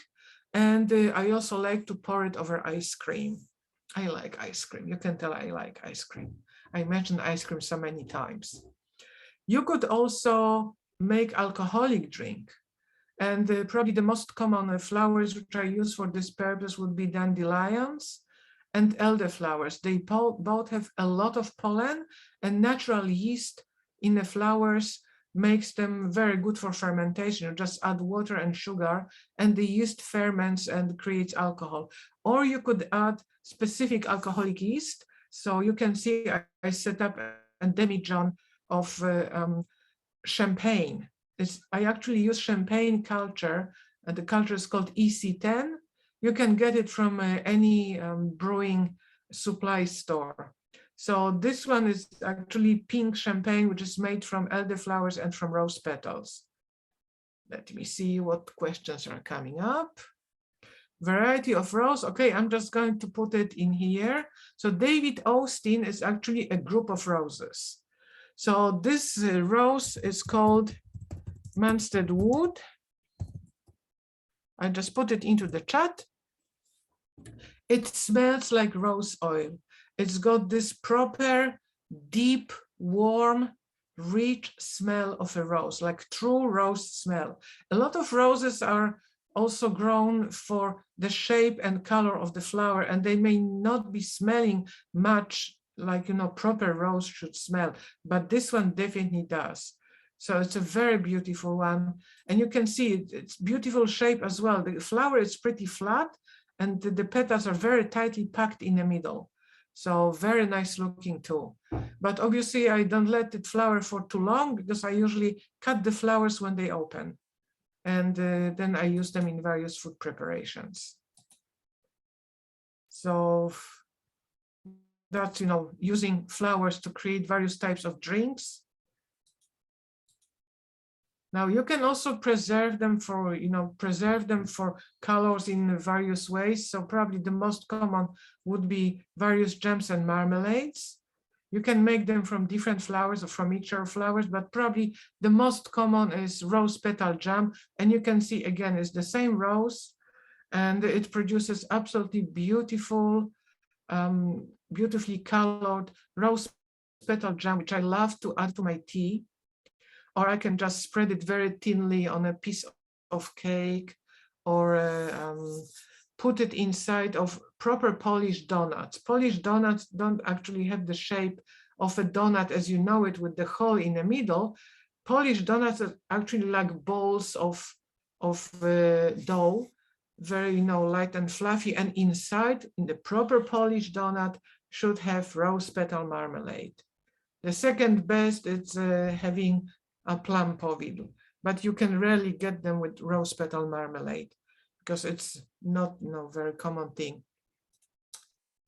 And I also like to pour it over ice cream. I like ice cream. You can tell I like ice cream. I mentioned ice cream so many times. You could also make alcoholic drink. And probably the most common flowers which are used for this purpose would be dandelions and elderflowers. They both have a lot of pollen, and natural yeast in the flowers makes them very good for fermentation. You just add water and sugar, and the yeast ferments and creates alcohol. Or you could add specific alcoholic yeast. So you can see I set up a demijohn of champagne. I actually use champagne culture, and the culture is called EC10. You can get it from any brewing supply store. So this one is actually pink champagne, which is made from elderflowers and from rose petals. Let me see what questions are coming up. Variety of rose. Okay, I'm just going to put it in here. So David Austin is actually a group of roses. So this rose is called Munstead wood. I just put it into the chat. It smells like rose oil. It's got this proper, deep, warm, rich smell of a rose, like true rose smell. A lot of roses are also grown for the shape and color of the flower, and they may not be smelling much like, proper rose should smell, but this one definitely does. So it's a very beautiful one. And you can see it's beautiful shape as well. The flower is pretty flat, and the petals are very tightly packed in the middle. So very nice looking too. But obviously I don't let it flower for too long, because I usually cut the flowers when they open. And then I use them in various food preparations. So that's, using flowers to create various types of drinks. Now you can also preserve them for, colors in various ways. So probably the most common would be various jams and marmalades. You can make them from different flowers or from each of flowers, but probably the most common is rose petal jam. And you can see again, it's the same rose and it produces absolutely beautiful, beautifully colored rose petal jam, which I love to add to my tea. Or I can just spread it very thinly on a piece of cake, or put it inside of proper Polish donuts. Polish donuts don't actually have the shape of a donut as you know it with the hole in the middle. Polish donuts are actually like balls of dough, very light and fluffy, and inside in the proper Polish donut should have rose petal marmalade. The second best is having a plum povidle, but you can rarely get them with rose petal marmalade because it's not very common thing.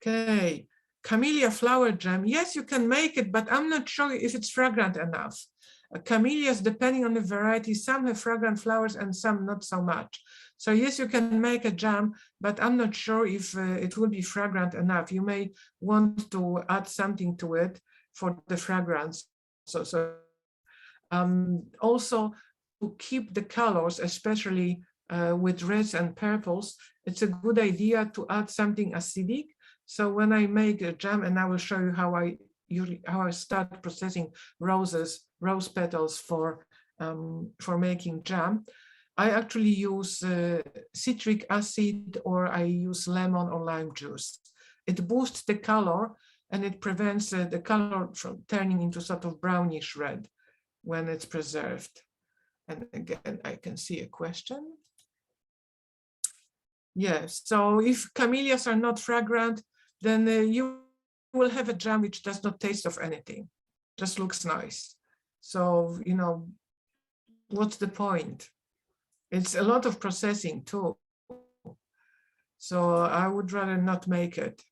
Okay, Camellia Flower Jam. Yes, you can make it, but I'm not sure if it's fragrant enough. Camellias, depending on the variety, some have fragrant flowers and some not so much. So yes, you can make a jam, but I'm not sure if it will be fragrant enough. You may want to add something to it for the fragrance. Also, to keep the colors, especially with reds and purples, it's a good idea to add something acidic. So when I make a jam, and I will show you how I start processing rose petals for making jam, I actually use citric acid, or I use lemon or lime juice. It boosts the color and it prevents the color from turning into sort of brownish red when it's preserved. And again, I can see a question. Yes, so if camellias are not fragrant, then you will have a jam which does not taste of anything, just looks nice. So, what's the point? It's a lot of processing too. So I would rather not make it.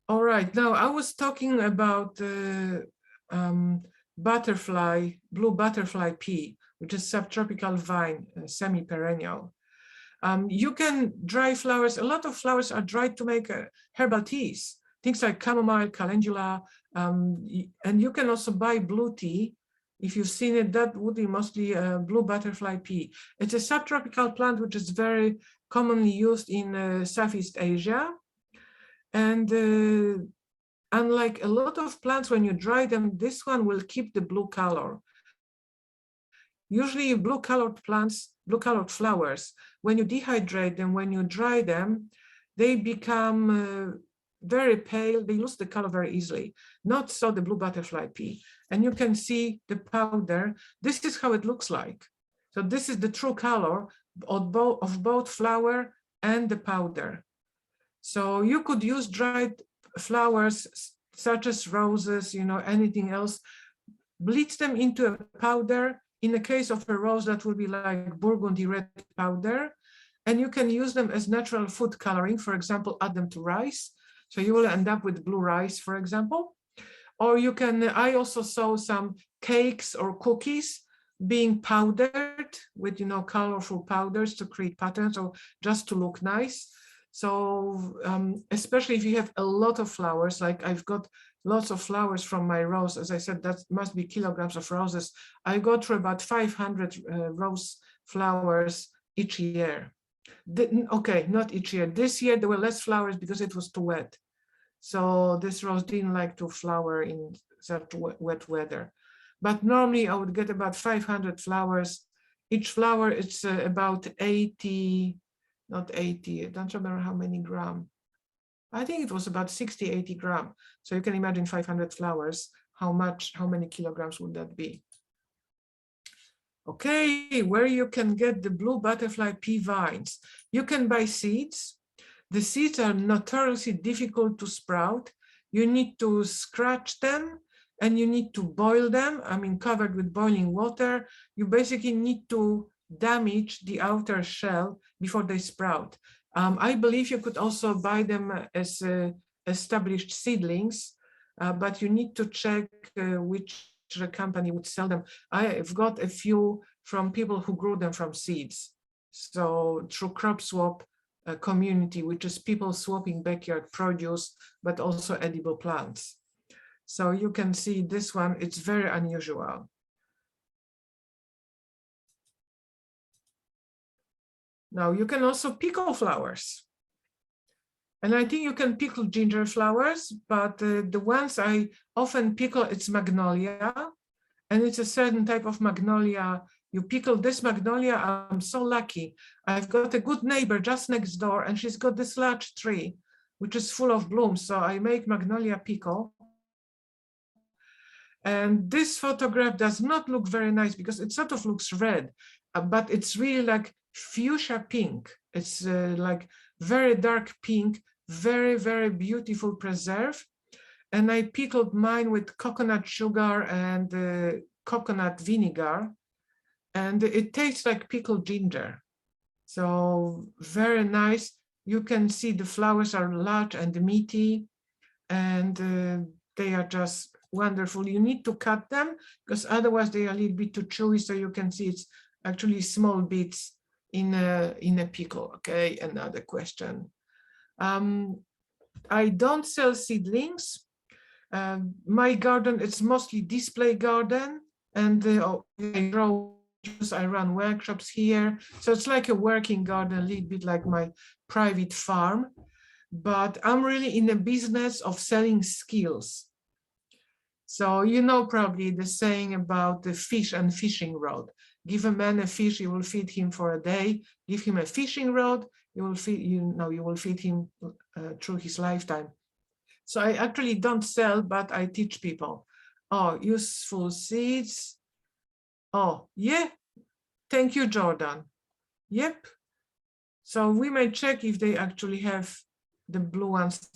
All right, now I was talking about blue butterfly pea, which is subtropical vine, semi-perennial. You can dry flowers. A lot of flowers are dried to make herbal teas, things like chamomile, calendula, and you can also buy blue tea. If you've seen it, that would be mostly blue butterfly pea. It's a subtropical plant which is very commonly used in Southeast Asia. And unlike a lot of plants, when you dry them, this one will keep the blue color. Usually blue-colored plants, blue-colored flowers, when you dehydrate them, when you dry them, they become very pale. They lose the color very easily. Not so the blue butterfly pea. And you can see the powder. This is how it looks like. So this is the true color of both flower and the powder. So you could use dried flowers such as roses, anything else, bleach them into a powder. In the case of a rose, that will be like burgundy red powder. And you can use them as natural food coloring. For example, add them to rice. So you will end up with blue rice, for example. Or you can, I also saw some cakes or cookies being powdered with, colorful powders to create patterns or just to look nice. So especially if you have a lot of flowers, like I've got lots of flowers from my rose, as I said, that must be kilograms of roses. I go through about 500 rose flowers each year. Okay, not each year. This year there were less flowers because it was too wet. So this rose didn't like to flower in such wet weather. But normally I would get about 500 flowers. Each flower, it's about 80, not 80, I don't remember how many grams. I think it was about 60, 80 grams. So you can imagine 500 flowers, how many kilograms would that be? Okay, where you can get the blue butterfly pea vines. You can buy seeds. The seeds are notoriously difficult to sprout. You need to scratch them and you need to boil them. Covered with boiling water. You basically need to damage the outer shell before they sprout. I believe you could also buy them as established seedlings, but you need to check which company would sell them. I've got a few from people who grew them from seeds. So through crop swap community, which is people swapping backyard produce, but also edible plants. So you can see this one, it's very unusual. Now you can also pickle flowers. And I think you can pickle ginger flowers, but the ones I often pickle, it's magnolia. And it's a certain type of magnolia. You pickle this magnolia, I'm so lucky. I've got a good neighbor just next door, and she's got this large tree, which is full of blooms. So I make magnolia pickle. And this photograph does not look very nice because it sort of looks red, but it's really like fuchsia pink. It's like very dark pink, very, very beautiful preserve. And I pickled mine with coconut sugar and coconut vinegar. And it tastes like pickled ginger. So very nice. You can see the flowers are large and meaty, and they are just wonderful. You need to cut them because otherwise they are a little bit too chewy. So you can see it's actually small bits in a pickle. Okay, another question. I don't sell seedlings. My garden, it's mostly display garden, and I grow, I run workshops here. So it's like a working garden, a little bit like my private farm, but I'm really in the business of selling skills. So you know probably the saying about the fish and fishing rod. Give a man a fish, you will feed him for a day. Give him a fishing rod, you will feed him through his lifetime. So I actually don't sell, but I teach people. Oh, useful seeds. Oh, yeah. Thank you, Jordan. Yep. So we may check if they actually have the blue ones.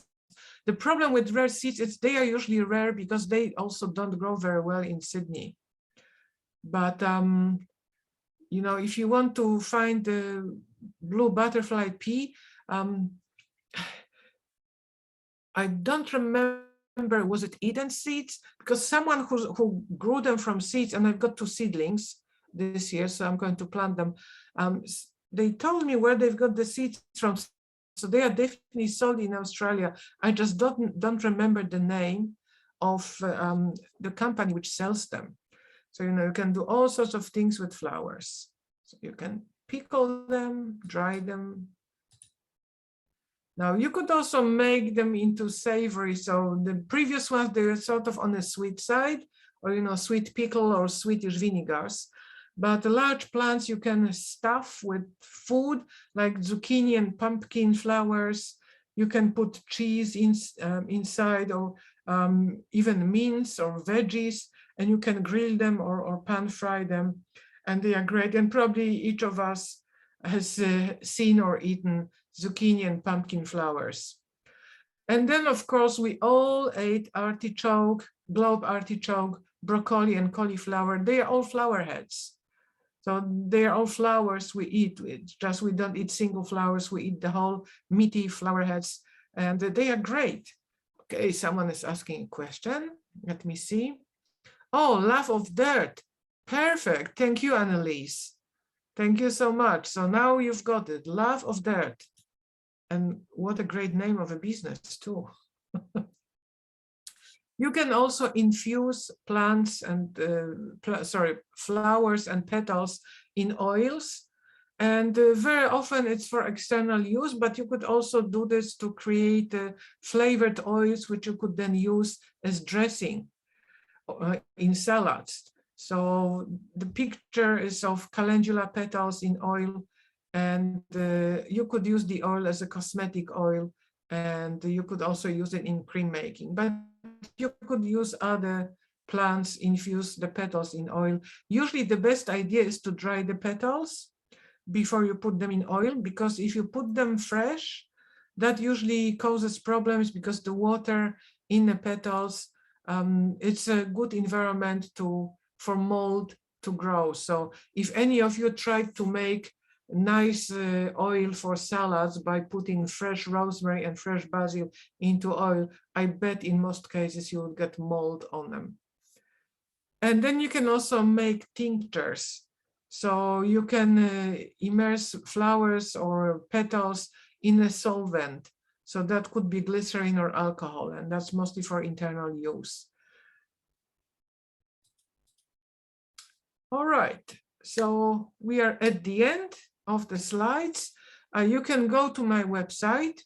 The problem with rare seeds is they are usually rare because they also don't grow very well in Sydney. But, you know, if you want to find the blue butterfly pea, I don't remember, was it Eden seeds? Because someone who grew them from seeds, and I've got 2 seedlings this year, so I'm going to plant them. They told me where they've got the seeds from. So they are definitely sold in Australia. I just don't remember the name of the company which sells them. So, you know, you can do all sorts of things with flowers. So you can pickle them, dry them. Now you could also make them into savory. So the previous ones, they were sort of on the sweet side, or, you know, sweet pickle or sweetish vinegars. But the large plants you can stuff with food like zucchini and pumpkin flowers. You can put cheese inside, or even mince or veggies, and you can grill them or pan fry them. And they are great. And probably each of us has seen or eaten zucchini and pumpkin flowers. And then, of course, we all ate artichoke, globe artichoke, broccoli, and cauliflower. They are all flower heads. So they are all flowers we eat. Just we don't eat single flowers. We eat the whole meaty flower heads, and they are great. Okay, someone is asking a question. Let me see. Oh, love of dirt. Perfect. Thank you, Annalise. Thank you so much. So now you've got it. Love of dirt. And what a great name of a business too. You can also infuse plants and flowers and petals in oils. And very often it's for external use, but you could also do this to create flavored oils, which you could then use as dressing in salads. So the picture is of calendula petals in oil, and you could use the oil as a cosmetic oil, and you could also use it in cream making. But you could use other plants, infuse the petals in oil. Usually the best idea is to dry the petals before you put them in oil, because if you put them fresh, that usually causes problems because the water in the petals, it's a good environment for mold to grow. So if any of you tried to make nice oil for salads by putting fresh rosemary and fresh basil into oil, I bet in most cases you will get mold on them. And then you can also make tinctures So you can immerse flowers or petals in a solvent. So that could be glycerin or alcohol, and that's mostly for internal use. All right, so we are at the end of the slides. You can go to my website,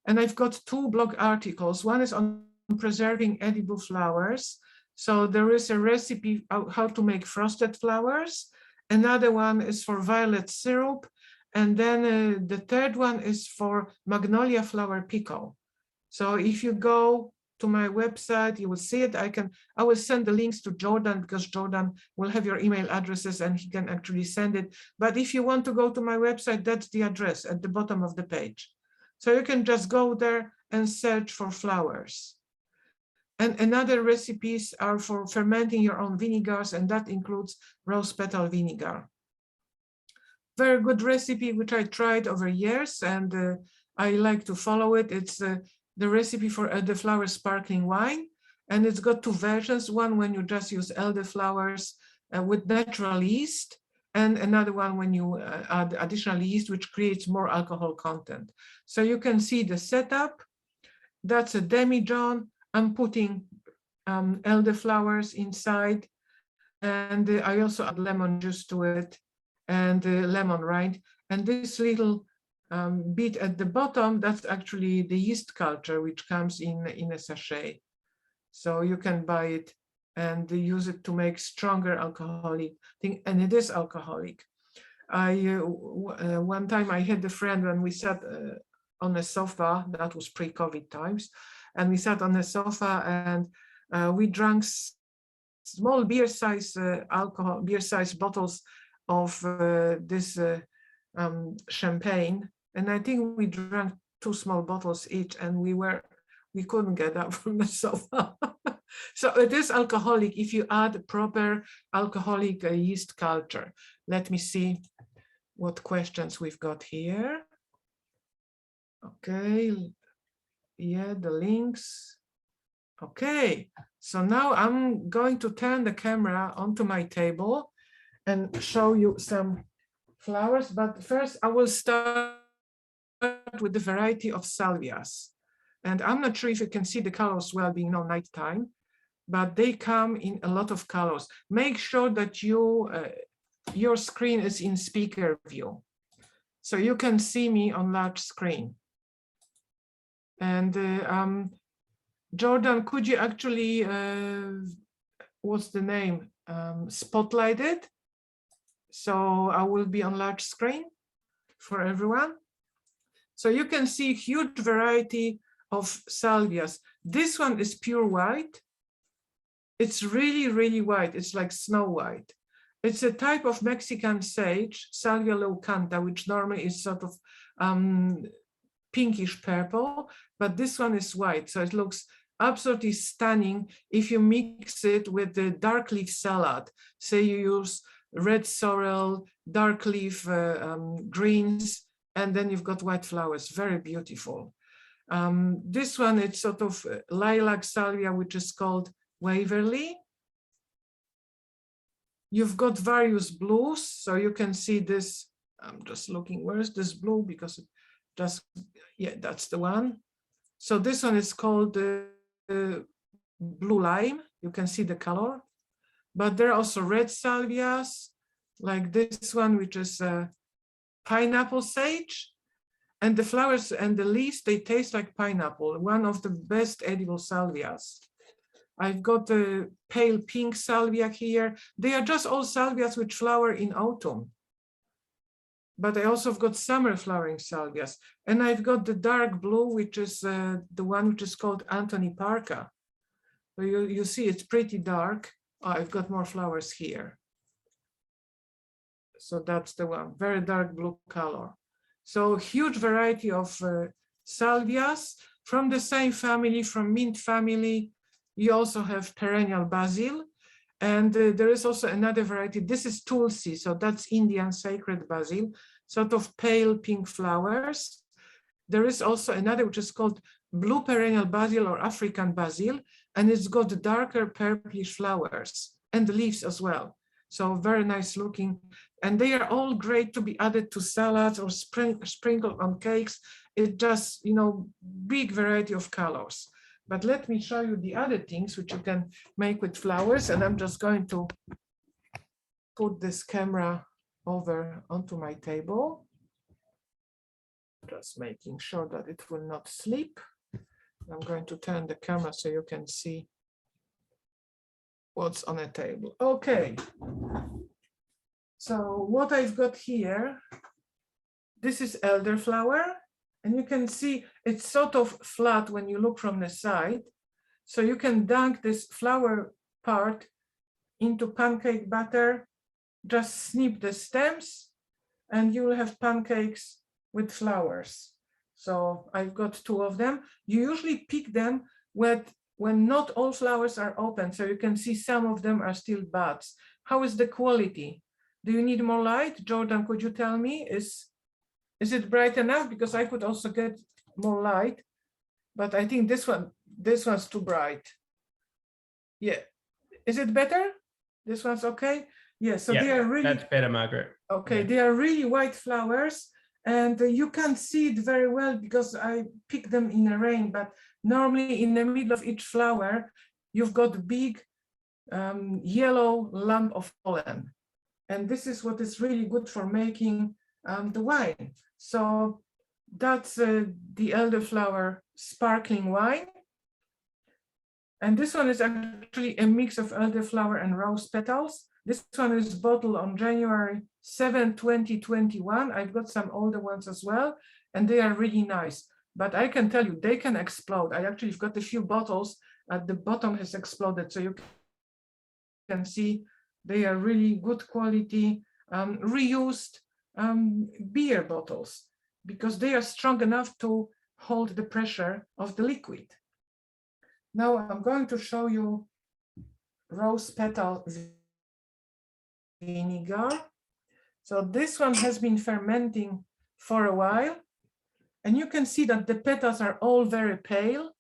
and I've got 2 blog articles. One is on preserving edible flowers. So there is a recipe of how to make frosted flowers. Another one is for violet syrup. And then the third one is for Magnolia Flower Pickle. So if you go to my website, you will see it. I will send the links to Jordan, because Jordan will have your email addresses and he can actually send it. But if you want to go to my website, that's the address at the bottom of the page. So you can just go there and search for flowers. And another recipes are for fermenting your own vinegars, and that includes rose petal vinegar. Very good recipe, which I tried over years, and I like to follow it. It's the recipe for elderflower sparkling wine, and it's got 2 versions. One when you just use elderflowers with natural yeast, and another one when you add additional yeast, which creates more alcohol content. So you can see the setup. That's a demijohn. I'm putting elderflowers inside, and I also add lemon juice to it and lemon rind. And this little bit at the bottom, that's actually the yeast culture, which comes in a sachet. So you can buy it and use it to make stronger alcoholic thing, and it is alcoholic. One time I had a friend when we sat on a sofa, that was pre-COVID times, and we sat on a sofa and we drank small beer-size beer-size bottles of this champagne, and I think we drank 2 small bottles each, and we couldn't get up from the sofa. So it is alcoholic if you add proper alcoholic yeast culture. Let me see what questions we've got here. Okay, yeah, the links. Okay, so now I'm going to turn the camera onto my table and show you some flowers, but first I will start with the variety of salvias. And I'm not sure if you can see the colors well, being now nighttime, but they come in a lot of colors. Make sure that your screen is in speaker view, so you can see me on large screen. And Jordan, could you actually, what's the name, spotlight it? So I will be on large screen for everyone. So you can see huge variety of salvias. This one is pure white. It's really, really white. It's like snow white. It's a type of Mexican sage, Salvia leucantha, which normally is sort of pinkish purple, but this one is white. So it looks absolutely stunning if you mix it with the dark leaf salad. Say you use red sorrel, dark leaf greens, and then you've got white flowers, very beautiful. This one, it's sort of lilac salvia, which is called Waverly. You've got various blues, so you can see this. I'm just looking, where's this blue? Because it just, yeah, that's the one. So this one is called blue lime. You can see the color, but there are also red salvias, like this one, which is pineapple sage. And the flowers and the leaves, they taste like pineapple, one of the best edible salvias. I've got a pale pink salvia here. They are just all salvias which flower in autumn. But I also have got summer flowering salvias. And I've got the dark blue, which is the one which is called Anthony Parka. So you see it's pretty dark. Oh, I've got more flowers here. So that's the one, very dark blue color. So huge variety of salvias from the same family, from mint family. You also have perennial basil, and there is also another variety. This is tulsi, so that's Indian sacred basil, sort of pale pink flowers. There is also another which is called blue perennial basil or African basil, and it's got darker purplish flowers and the leaves as well. So very nice looking. And they are all great to be added to salads or sprinkled on cakes. It just, you know, big variety of colors. But let me show you the other things which you can make with flowers. And I'm just going to put this camera over onto my table. Just making sure that it will not slip. I'm going to turn the camera so you can see what's on a table. Okay. So what I've got here, this is elderflower, and you can see it's sort of flat when you look from the side. So you can dunk this flower part into pancake batter, just snip the stems, and you will have pancakes with flowers. So I've got 2 of them. You usually pick them when not all flowers are open, so you can see some of them are still buds. How is the quality? Do you need more light? Jordan, could you tell me? Is it bright enough? Because I could also get more light, but I think this one's too bright. Yeah, is it better? This one's okay? Yeah, so yeah, they are really— that's better, Margaret. Okay, yeah. They are really white flowers, and you can't see it very well because I pick them in the rain, but normally in the middle of each flower, you've got big yellow lump of pollen. And this is what is really good for making the wine. So that's the elderflower sparkling wine. And this one is actually a mix of elderflower and rose petals. This one is bottled on January 7, 2021. I've got some older ones as well, and they are really nice. But I can tell you, they can explode. I actually got a few bottles at the bottom has exploded. So you can see they are really good quality, reused beer bottles, because they are strong enough to hold the pressure of the liquid. Now I'm going to show you rose petal vinegar. So this one has been fermenting for a while, and you can see that the petals are all very pale.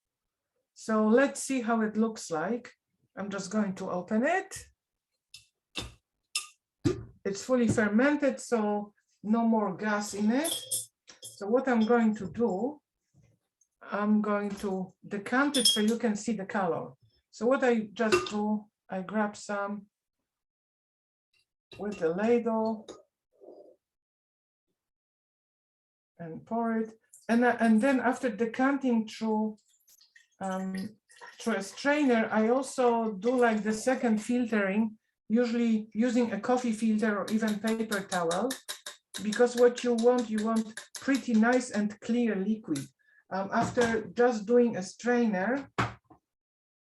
So let's see how it looks like. I'm just going to open it. It's fully fermented, so no more gas in it. So what I'm going to do, I'm going to decant it so you can see the color. So what I just do, I grab some with the ladle and pour it. And then after decanting through a strainer, I also do like the second filtering, usually using a coffee filter or even paper towel, because what you want pretty nice and clear liquid. After just doing a strainer,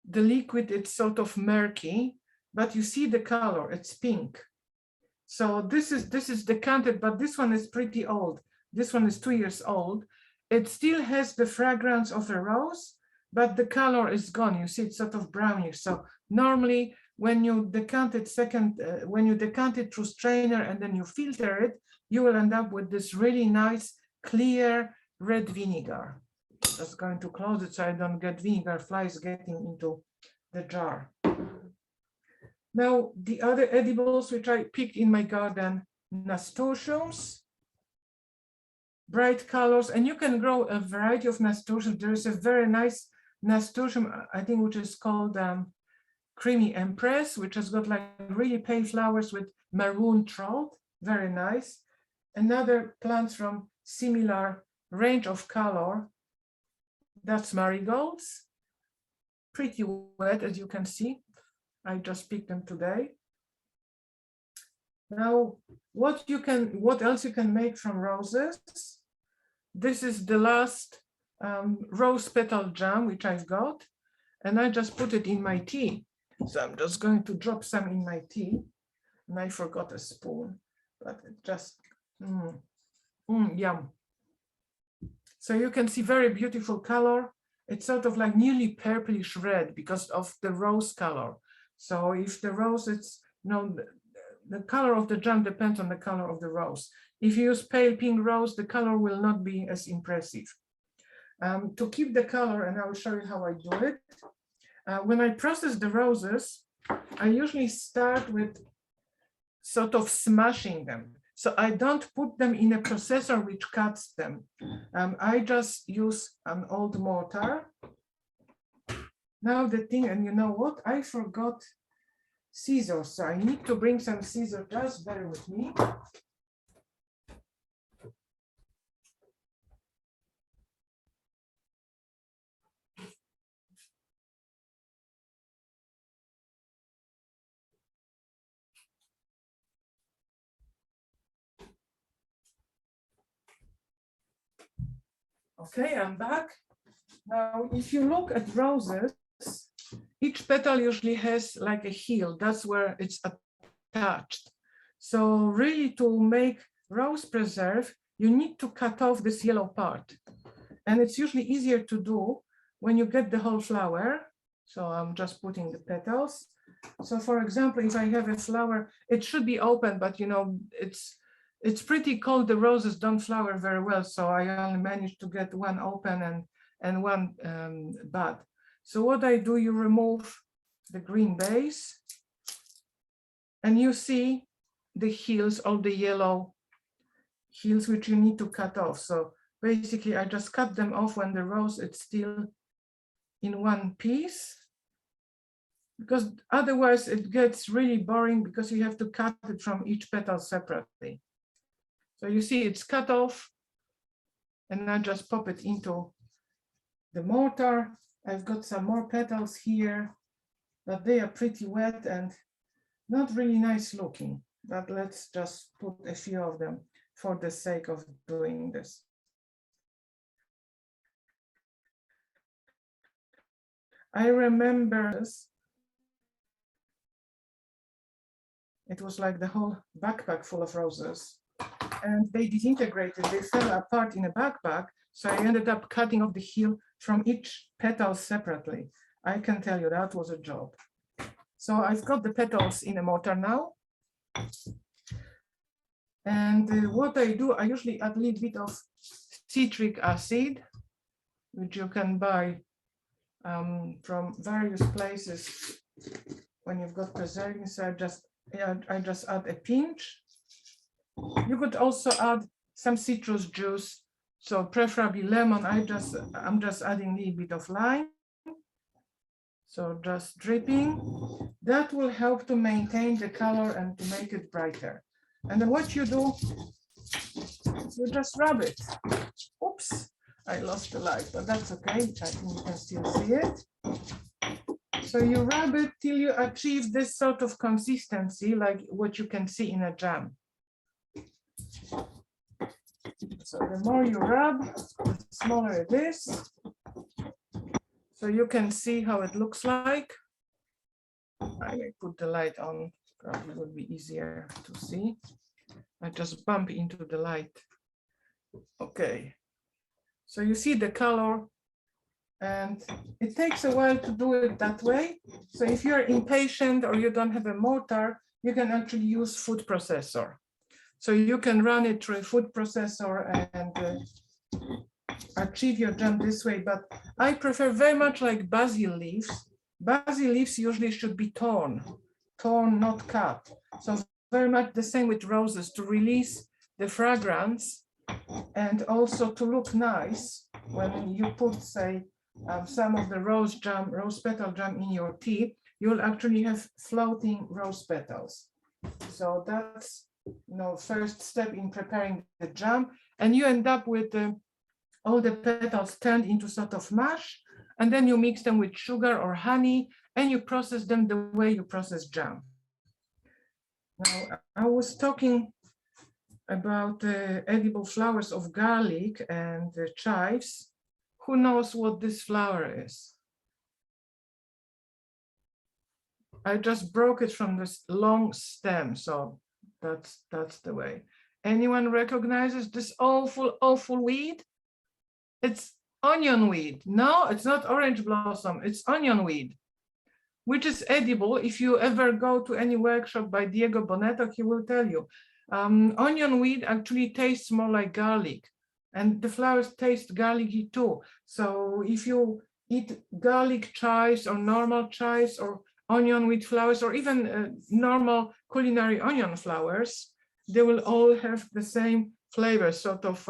the liquid is sort of murky, but you see the color, it's pink. So this is decanted, but this one is pretty old. This one is 2 years old. It still has the fragrance of a rose, but the color is gone. You see, it's sort of brownish. So normally when you decant it through strainer and then you filter it, you will end up with this really nice, clear red vinegar. Just going to close it so I don't get vinegar flies getting into the jar. Now, the other edibles which I picked in my garden, nasturtiums, bright colors, and you can grow a variety of nasturtiums. There is a very nice nasturtium, I think, which is called Creamy Empress, which has got like really pale flowers with maroon throat, very nice. Another plant from similar range of color, that's Marigolds, pretty wet, as you can see. I just picked them today. Now, what else you can make from roses? This is the last rose petal jam which I've got, and I just put it in my tea. So I'm just going to drop some in my tea, and I forgot a spoon, but it just yum. So you can see very beautiful color. It's sort of like nearly purplish red because of the rose color. So if the rose, it's, you know, the color of the jam depends on the color of the rose. If you use pale pink rose, the color will not be as impressive. To keep the color, and I will show you how I do it. When I process the roses, I usually start with sort of smashing them. So I don't put them in a processor which cuts them. I just use an old mortar. Now the thing, and you know what? I forgot scissors, so I need to bring some scissors. Just bear with me. Okay, I'm back. Now, if you look at roses, each petal usually has like a heel. That's where it's attached. So really to make rose preserve, you need to cut off this yellow part. And it's usually easier to do when you get the whole flower. So I'm just putting the petals. So for example, if I have a flower, it should be open, but you know, it's pretty cold. The roses don't flower very well. So I only managed to get one open and one bud. So what I do, you remove the green base and you see the heels, all the yellow heels, which you need to cut off. So basically I just cut them off when the rose is still in one piece, because otherwise it gets really boring because you have to cut it from each petal separately. So you see it's cut off and I just pop it into the mortar. I've got some more petals here, but they are pretty wet and not really nice looking, but let's just put a few of them for the sake of doing this. I remember this. It was like the whole backpack full of roses and they disintegrated, they fell apart in a backpack. So I ended up cutting off the heel from each petal separately. I can tell you that was a job. So I've got the petals in a mortar now. And what I do, I usually add a little bit of citric acid, which you can buy from various places when you've got preserving. So I just add a pinch. You could also add some citrus juice, so preferably lemon. I'm just adding a little bit of lime. So just dripping. That will help to maintain the color and to make it brighter. And then what you do, you just rub it. Oops, I lost the light, but that's okay. I think you can still see it. So you rub it till you achieve this sort of consistency, like what you can see in a jam. So the more you rub, the smaller it is. So you can see how it looks like. I may put the light on, probably would be easier to see. I just bump into the light. Okay. So you see the color, and it takes a while to do it that way. So if you're impatient or you don't have a mortar, you can actually use food processor. So you can run it through a food processor and achieve your jam this way, but I prefer very much like basil leaves. Basil leaves usually should be torn, not cut. So very much the same with roses, to release the fragrance and also to look nice when you put, say, some of the rose petal jam in your tea, you'll actually have floating rose petals. So that's, first step in preparing the jam, and you end up with all the petals turned into sort of mush, and then you mix them with sugar or honey, and you process them the way you process jam. Now, I was talking about edible flowers of garlic and chives. Who knows what this flower is? I just broke it from this long stem, so that's the way. Anyone recognizes this awful weed? It's onion weed. No, it's not orange blossom, it's onion weed, which is edible. If you ever go to any workshop by Diego Bonetto, he will tell you. Onion weed actually tastes more like garlic, and the flowers taste garlicky too. So if you eat garlic chives or normal chives or onion with flowers, or even normal culinary onion flowers, they will all have the same flavor, sort of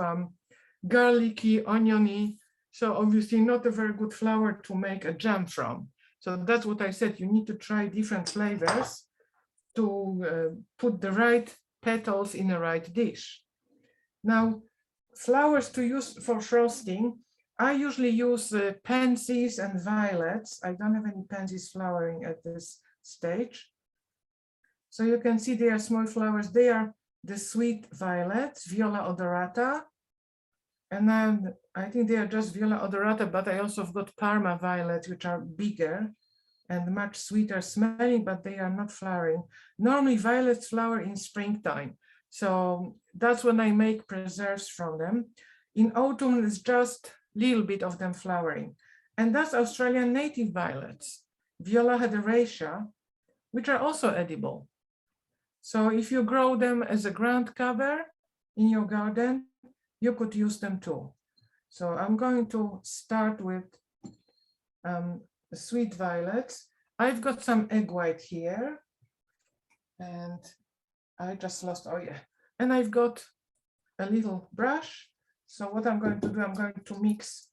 garlicky, oniony. So obviously not a very good flower to make a jam from. So that's what I said, you need to try different flavors to put the right petals in the right dish. Now, flowers to use for frosting, I usually use pansies and violets. I don't have any pansies flowering at this stage. So you can see they are small flowers. They are the sweet violets, Viola odorata. And then I think they are just Viola odorata, but I also have got Parma violets, which are bigger and much sweeter smelling, but they are not flowering. Normally violets flower in springtime. So that's when I make preserves from them. In autumn, it's just a little bit of them flowering. And that's Australian native violets, Viola hederaceae, which are also edible. So if you grow them as a ground cover in your garden, you could use them too. So I'm going to start with sweet violets. I've got some egg white here, and I just lost, oh yeah. And I've got a little brush. So what I'm going to do, I'm going to mix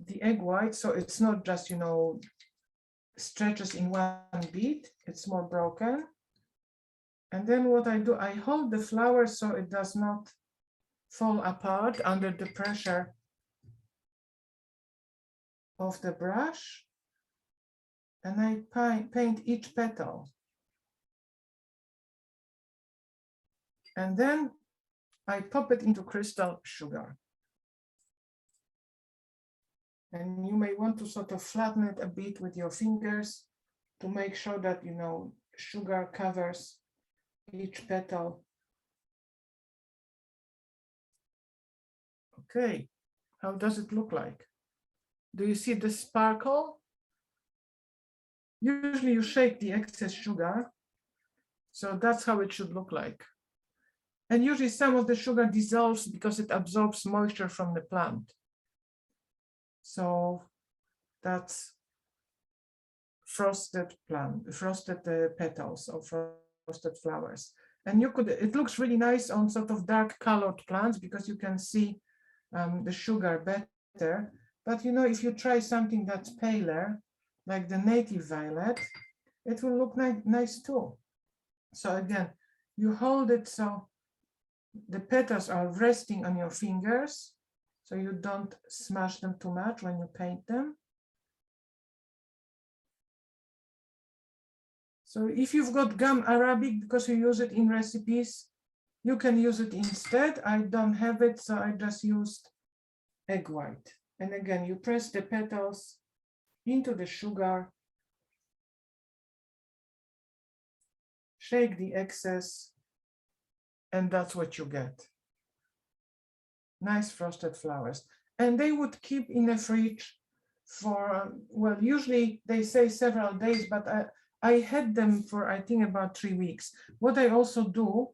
the egg white. So it's not just, you know, stretches in one bead, it's more broken. And then what I do, I hold the flower so it does not fall apart under the pressure of the brush. And I paint each petal. And then I pop it into crystal sugar. And you may want to sort of flatten it a bit with your fingers to make sure that, you know, sugar covers each petal. Okay, how does it look like? Do you see the sparkle? Usually you shake the excess sugar. So that's how it should look like. And usually some of the sugar dissolves because it absorbs moisture from the plant. So that's frosted petals of frosted flowers. And you could, it looks really nice on sort of dark colored plants because you can see the sugar better. But you know, if you try something that's paler, like the native violet, it will look nice too. So again, you hold it so the petals are resting on your fingers, so you don't smash them too much when you paint them. So if you've got gum arabic, because you use it in recipes, you can use it instead. I don't have it, so I just used egg white. And again, you press the petals into the sugar, shake the excess, and that's what you get. Nice frosted flowers. And they would keep in the fridge for, well, usually they say several days, but I had them for, I think, about 3 weeks. What I also do,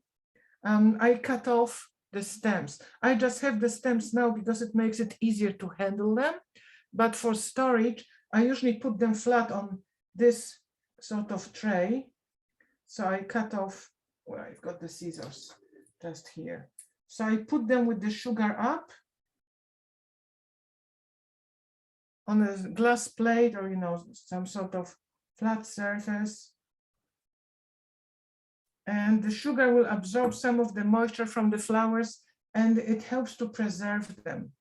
I cut off the stems. I just have the stems now because it makes it easier to handle them. But for storage, I usually put them flat on this sort of tray. So I cut off, well, I've got the scissors just here. So I put them with the sugar up on a glass plate or, you know, some sort of flat surface. And the sugar will absorb some of the moisture from the flowers and it helps to preserve them.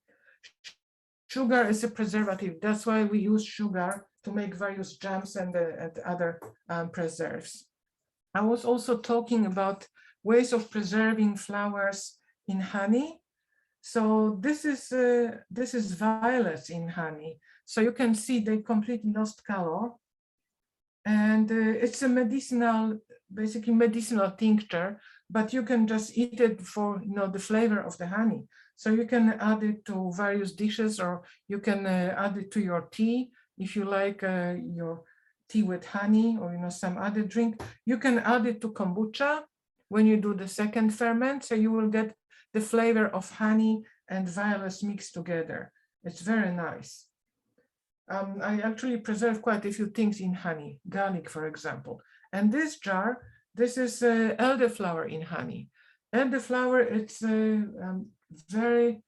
Sugar is a preservative. That's why we use sugar to make various jams and other preserves. I was also talking about ways of preserving flowers in honey. So this is violets in honey. So you can see they completely lost color. And it's a medicinal, basically medicinal tincture, but you can just eat it for, you know, the flavor of the honey. So you can add it to various dishes, or you can add it to your tea if you like your tea with honey, or, you know, some other drink. You can add it to kombucha when you do the second ferment, so you will get the flavor of honey and violets mixed together. It's very nice. I actually preserve quite a few things in honey, garlic, for example. And this jar, this is elderflower in honey. Elderflower, it's very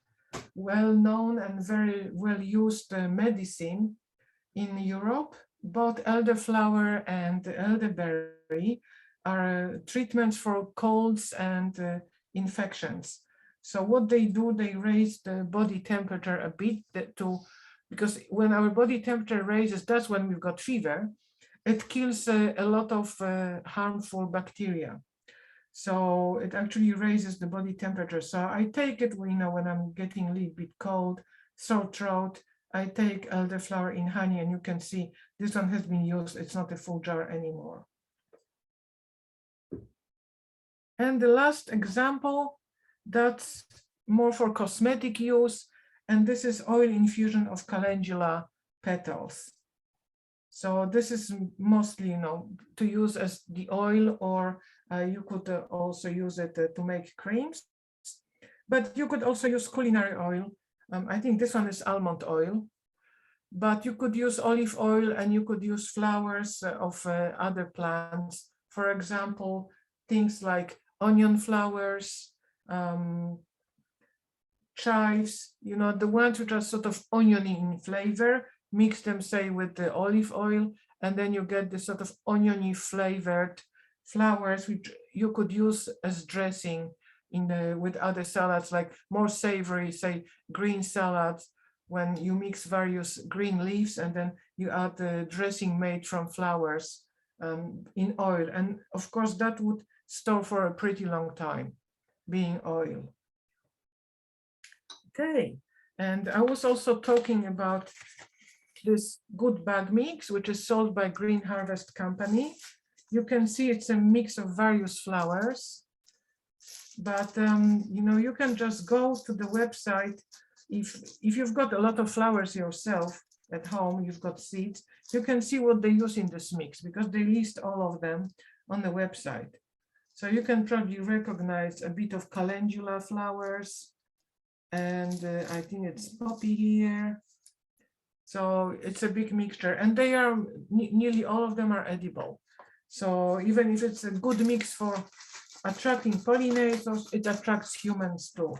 well known and very well used medicine in Europe. Both elderflower and elderberry are treatments for colds and infections. So what they do, they raise the body temperature a bit because when our body temperature raises, that's when we've got fever. It kills a lot of harmful bacteria. So it actually raises the body temperature. So I take it, when I'm getting a little bit cold, sore throat, I take elderflower in honey, and you can see this one has been used. It's not a full jar anymore. And the last example, that's more for cosmetic use. And this is oil infusion of calendula petals. So this is mostly, to use as the oil, or you could also use it to make creams. But you could also use culinary oil. I think this one is almond oil. But you could use olive oil, and you could use flowers of other plants. For example, things like onion flowers, chives, the ones which are sort of oniony in flavor. Mix them, say, with the olive oil, and then you get the sort of oniony flavored flowers, which you could use as dressing with other salads, like more savory, say, green salads, when you mix various green leaves and then you add the dressing made from flowers in oil. And of course, that would store for a pretty long time, being oil. Okay, and I was also talking about this good bag mix, which is sold by Green Harvest Company. You can see it's a mix of various flowers, but you can just go to the website. If you've got a lot of flowers yourself at home, you've got seeds, you can see what they use in this mix, because they list all of them on the website. So you can probably recognize a bit of calendula flowers, and I think it's poppy here. So it's a big mixture, and they are nearly all of them are edible. So even if it's a good mix for attracting pollinators, it attracts humans too.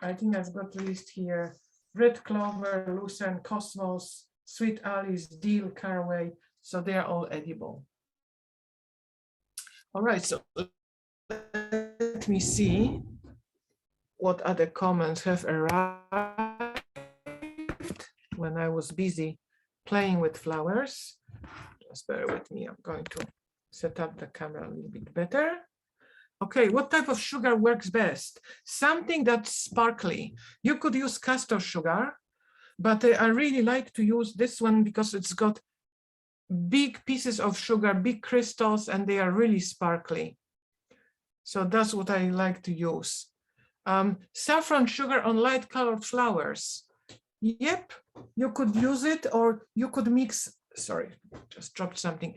I think I've got a list here: red clover, lucerne, cosmos, sweet alice, dill, caraway. So they are all edible. All right, so let me see what other comments have arrived when I was busy playing with flowers. Just bear with me. I'm going to set up the camera a little bit better. Okay, what type of sugar works best? Something that's sparkly. You could use castor sugar, but I really like to use this one because it's got big pieces of sugar, big crystals, and they are really sparkly. So that's what I like to use. Saffron sugar on light colored flowers. Yep, you could use it, or you could mix, sorry, just dropped something.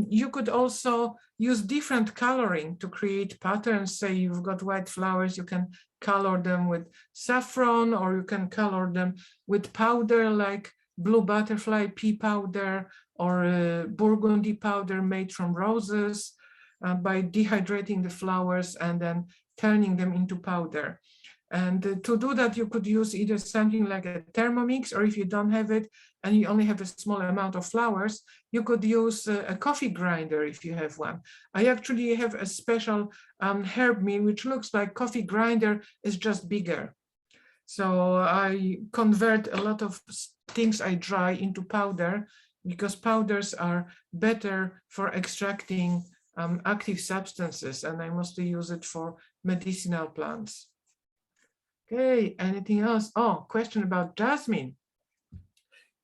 You could also use different coloring to create patterns. Say you've got white flowers, you can color them with saffron, or you can color them with powder like blue butterfly pea powder, or burgundy powder made from roses, by dehydrating the flowers and then turning them into powder. And to do that, you could use either something like a Thermomix, or if you don't have it and you only have a small amount of flowers, you could use a coffee grinder if you have one. I actually have a special herb mill, which looks like coffee grinder, is just bigger. So I convert a lot of things I dry into powder, because powders are better for extracting active substances, and I mostly use it for medicinal plants. Okay, anything else? Oh, question about jasmine.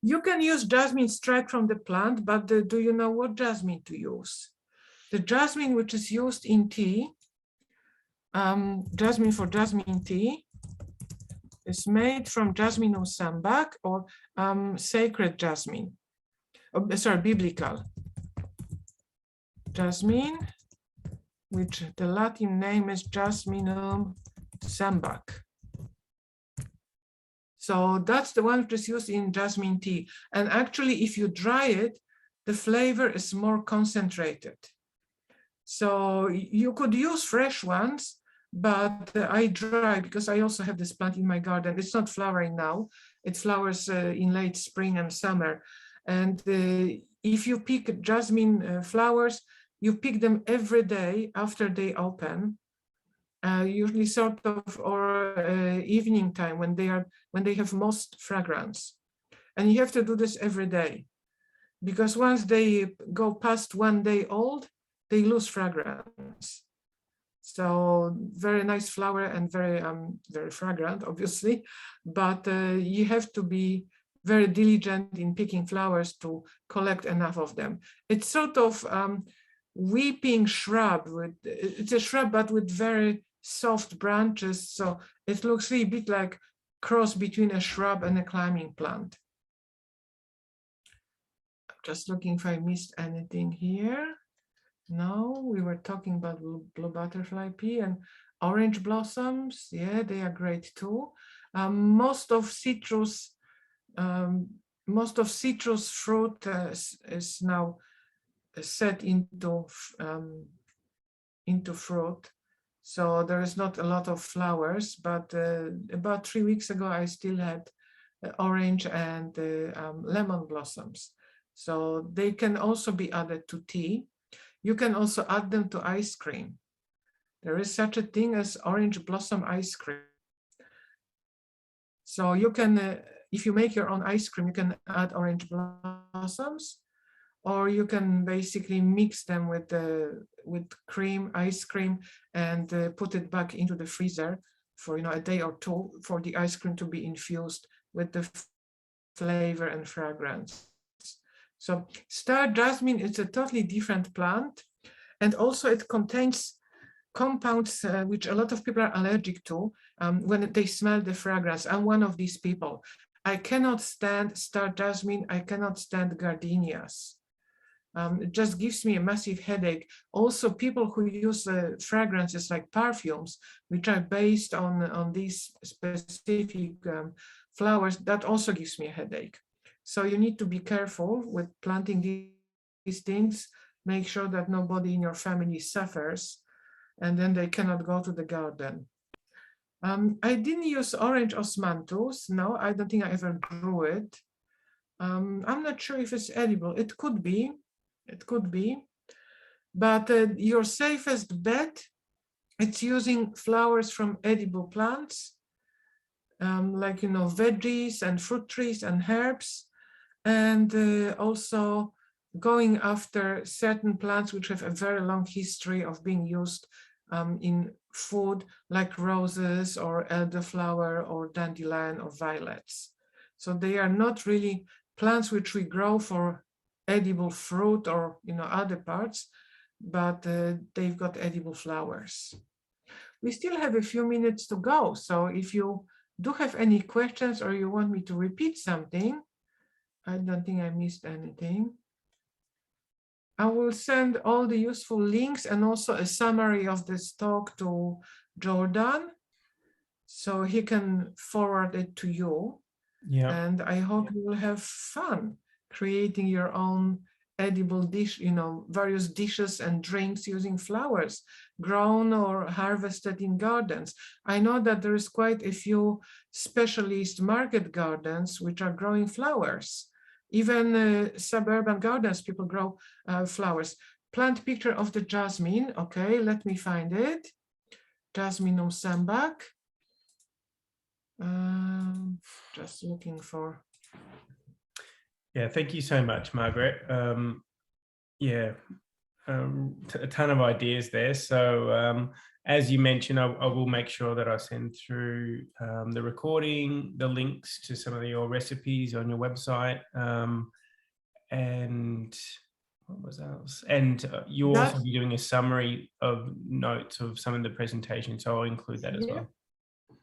You can use jasmine straight from the plant, but do you know what jasmine to use? The jasmine which is used in tea, jasmine for jasmine tea, is made from Jasminum sambac, or sacred jasmine. Oh, sorry, biblical jasmine, which the Latin name is Jasminum sambac. So that's the one which is used in jasmine tea. And actually, if you dry it, the flavor is more concentrated. So you could use fresh ones, but I dry because I also have this plant in my garden. It's not flowering now. It flowers in late spring and summer. And if you pick jasmine flowers, you pick them every day after they open. Usually sort of or evening time when they have most fragrance. And you have to do this every day, because once they go past 1 day old, they lose fragrance. So very nice flower and very fragrant, obviously, but you have to be very diligent in picking flowers to collect enough of them. It's sort of weeping shrub. It's a shrub, but with very soft branches. So it looks really a bit like cross between a shrub and a climbing plant. I'm just looking if I missed anything here. No, we were talking about blue butterfly pea and orange blossoms. Yeah, they are great too. Most of citrus fruit is now set into fruit. So there is not a lot of flowers, but about 3 weeks ago, I still had orange and lemon blossoms. So they can also be added to tea. You can also add them to ice cream. There is such a thing as orange blossom ice cream. So you can, if you make your own ice cream, you can add orange blossoms, or you can basically mix them with cream, ice cream, and put it back into the freezer for a day or two for the ice cream to be infused with the flavor and fragrance. So star jasmine is a totally different plant, and also it contains compounds which a lot of people are allergic to when they smell the fragrance. I'm one of these people. I cannot stand star jasmine. I cannot stand gardenias. It just gives me a massive headache. Also, people who use fragrances like perfumes, which are based on these specific flowers, that also gives me a headache. So you need to be careful with planting these things. Make sure that nobody in your family suffers, and then they cannot go to the garden. I didn't use orange osmanthus. No, I don't think I ever grew it. I'm not sure if it's edible. It could be. It could be. But your safest bet, it's using flowers from edible plants, like, veggies and fruit trees and herbs, and also going after certain plants which have a very long history of being used in food, like roses or elderflower or dandelion or violets. So they are not really plants which we grow for edible fruit or other parts, but they've got edible flowers. We still have a few minutes to go, so if you do have any questions or you want me to repeat something, I don't think I missed anything. I will send all the useful links and also a summary of this talk to Jordan, so he can forward it to you. Yeah. And I hope you will have fun creating your own edible dish, various dishes and drinks using flowers grown or harvested in gardens. I know that there is quite a few specialist market gardens which are growing flowers. Even suburban gardens, people grow flowers. Plant picture of the jasmine. Okay, let me find it. Jasminum sambac. Just looking for. Yeah, thank you so much, Margaret. A ton of ideas there. So as you mentioned, I will make sure that I send through the recording, the links to some of your recipes on your website, and what was else? And you'll also be doing a summary of notes of some of the presentation, so I'll include that as well.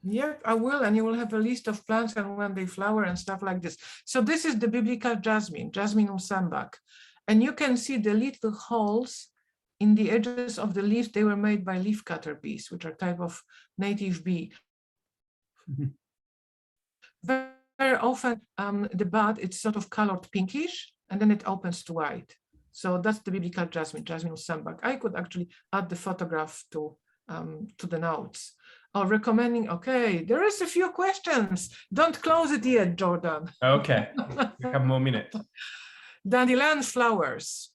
Yeah, I will, and you will have a list of plants and when they flower and stuff like this. So this is the biblical jasmine, Jasminum sambac. And you can see the little holes in the edges of the leaves. They were made by leafcutter bees, which are a type of native bee. very often the bud, it's sort of colored pinkish, and then it opens to white. So that's the biblical jasmine, jasmine sambac. I could actually add the photograph to the notes. Or recommending, okay, there is a few questions. Don't close it yet, Jordan. Okay, a couple more minutes. Dandelion flowers.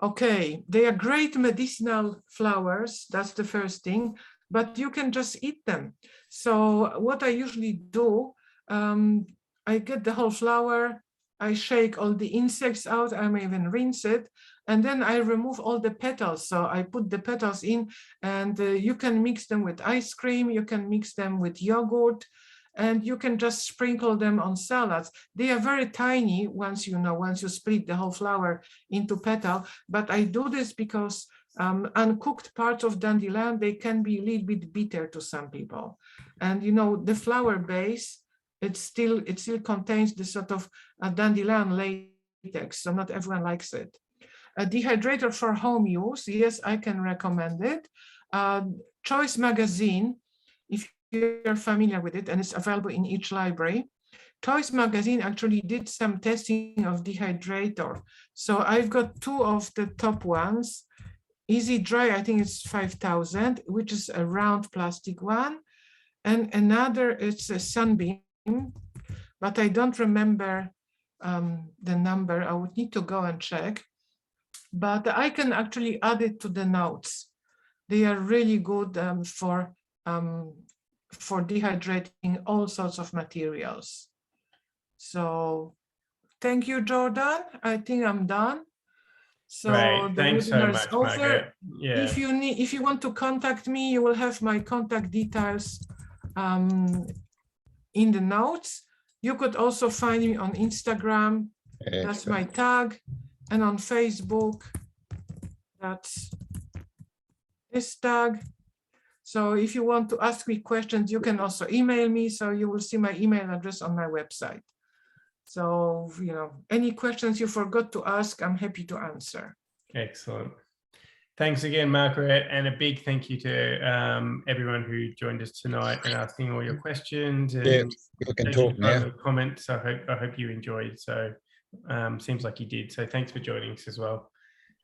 Okay, they are great medicinal flowers. That's the first thing, but you can just eat them. So what I usually do, I get the whole flower, I shake all the insects out, I may even rinse it, and then I remove all the petals. So I put the petals in, and you can mix them with ice cream, you can mix them with yogurt, and you can just sprinkle them on salads. They are very tiny once you split the whole flower into petal, but I do this because uncooked parts of dandelion, they can be a little bit bitter to some people. And the flower base, it still contains the sort of dandelion latex, so not everyone likes it. A dehydrator for home use, yes, I can recommend it. Choice magazine, if you're familiar with it, and it's available in each library. Choice magazine actually did some testing of dehydrator. So I've got two of the top ones. Easy Dry, I think it's 5,000, which is a round plastic one. And another, it's a Sunbeam, but I don't remember the number. I would need to go and check. But I can actually add it to the notes. They are really good for dehydrating all sorts of materials. So thank you, Jordan. I think I'm done. So Great. Thanks so much, Margaret. Yeah. If you want to contact me, you will have my contact details in the notes. You could also find me on Instagram. Excellent. That's my tag, and on Facebook. That's this tag. So if you want to ask me questions, you can also email me. So you will see my email address on my website. So, any questions you forgot to ask, I'm happy to answer. Excellent. Thanks again, Margaret, and a big thank you to everyone who joined us tonight and asking all your questions. And yeah, you can talk now. Comments. I hope you enjoyed. So seems like you did. So thanks for joining us as well.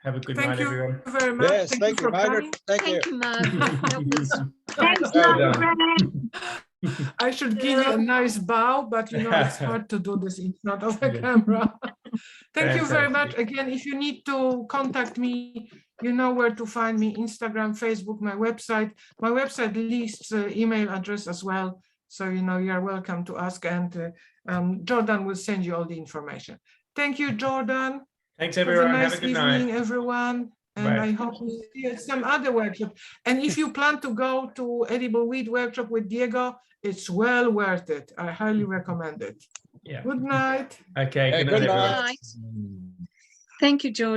Have a good night, everyone. Thank you very much. Yes, thank you, Margaret. Thank you, Margaret. Thanks, Margaret. I should give you a nice bow, but it's hard to do this in front of a camera. Thank you very much. Again, if you need to contact me, you know where to find me: Instagram, Facebook, my website. My website lists email address as well. So, you're welcome to ask, and Jordan will send you all the information. Thank you, Jordan. Thanks, everyone. Have a good evening, night, everyone. And I hope we see you at some other workshop. And if you plan to go to Edible Weed workshop with Diego, it's well worth it. I highly recommend it. Yeah. Good night. Okay. Good night, everyone. Thank you, Jordan.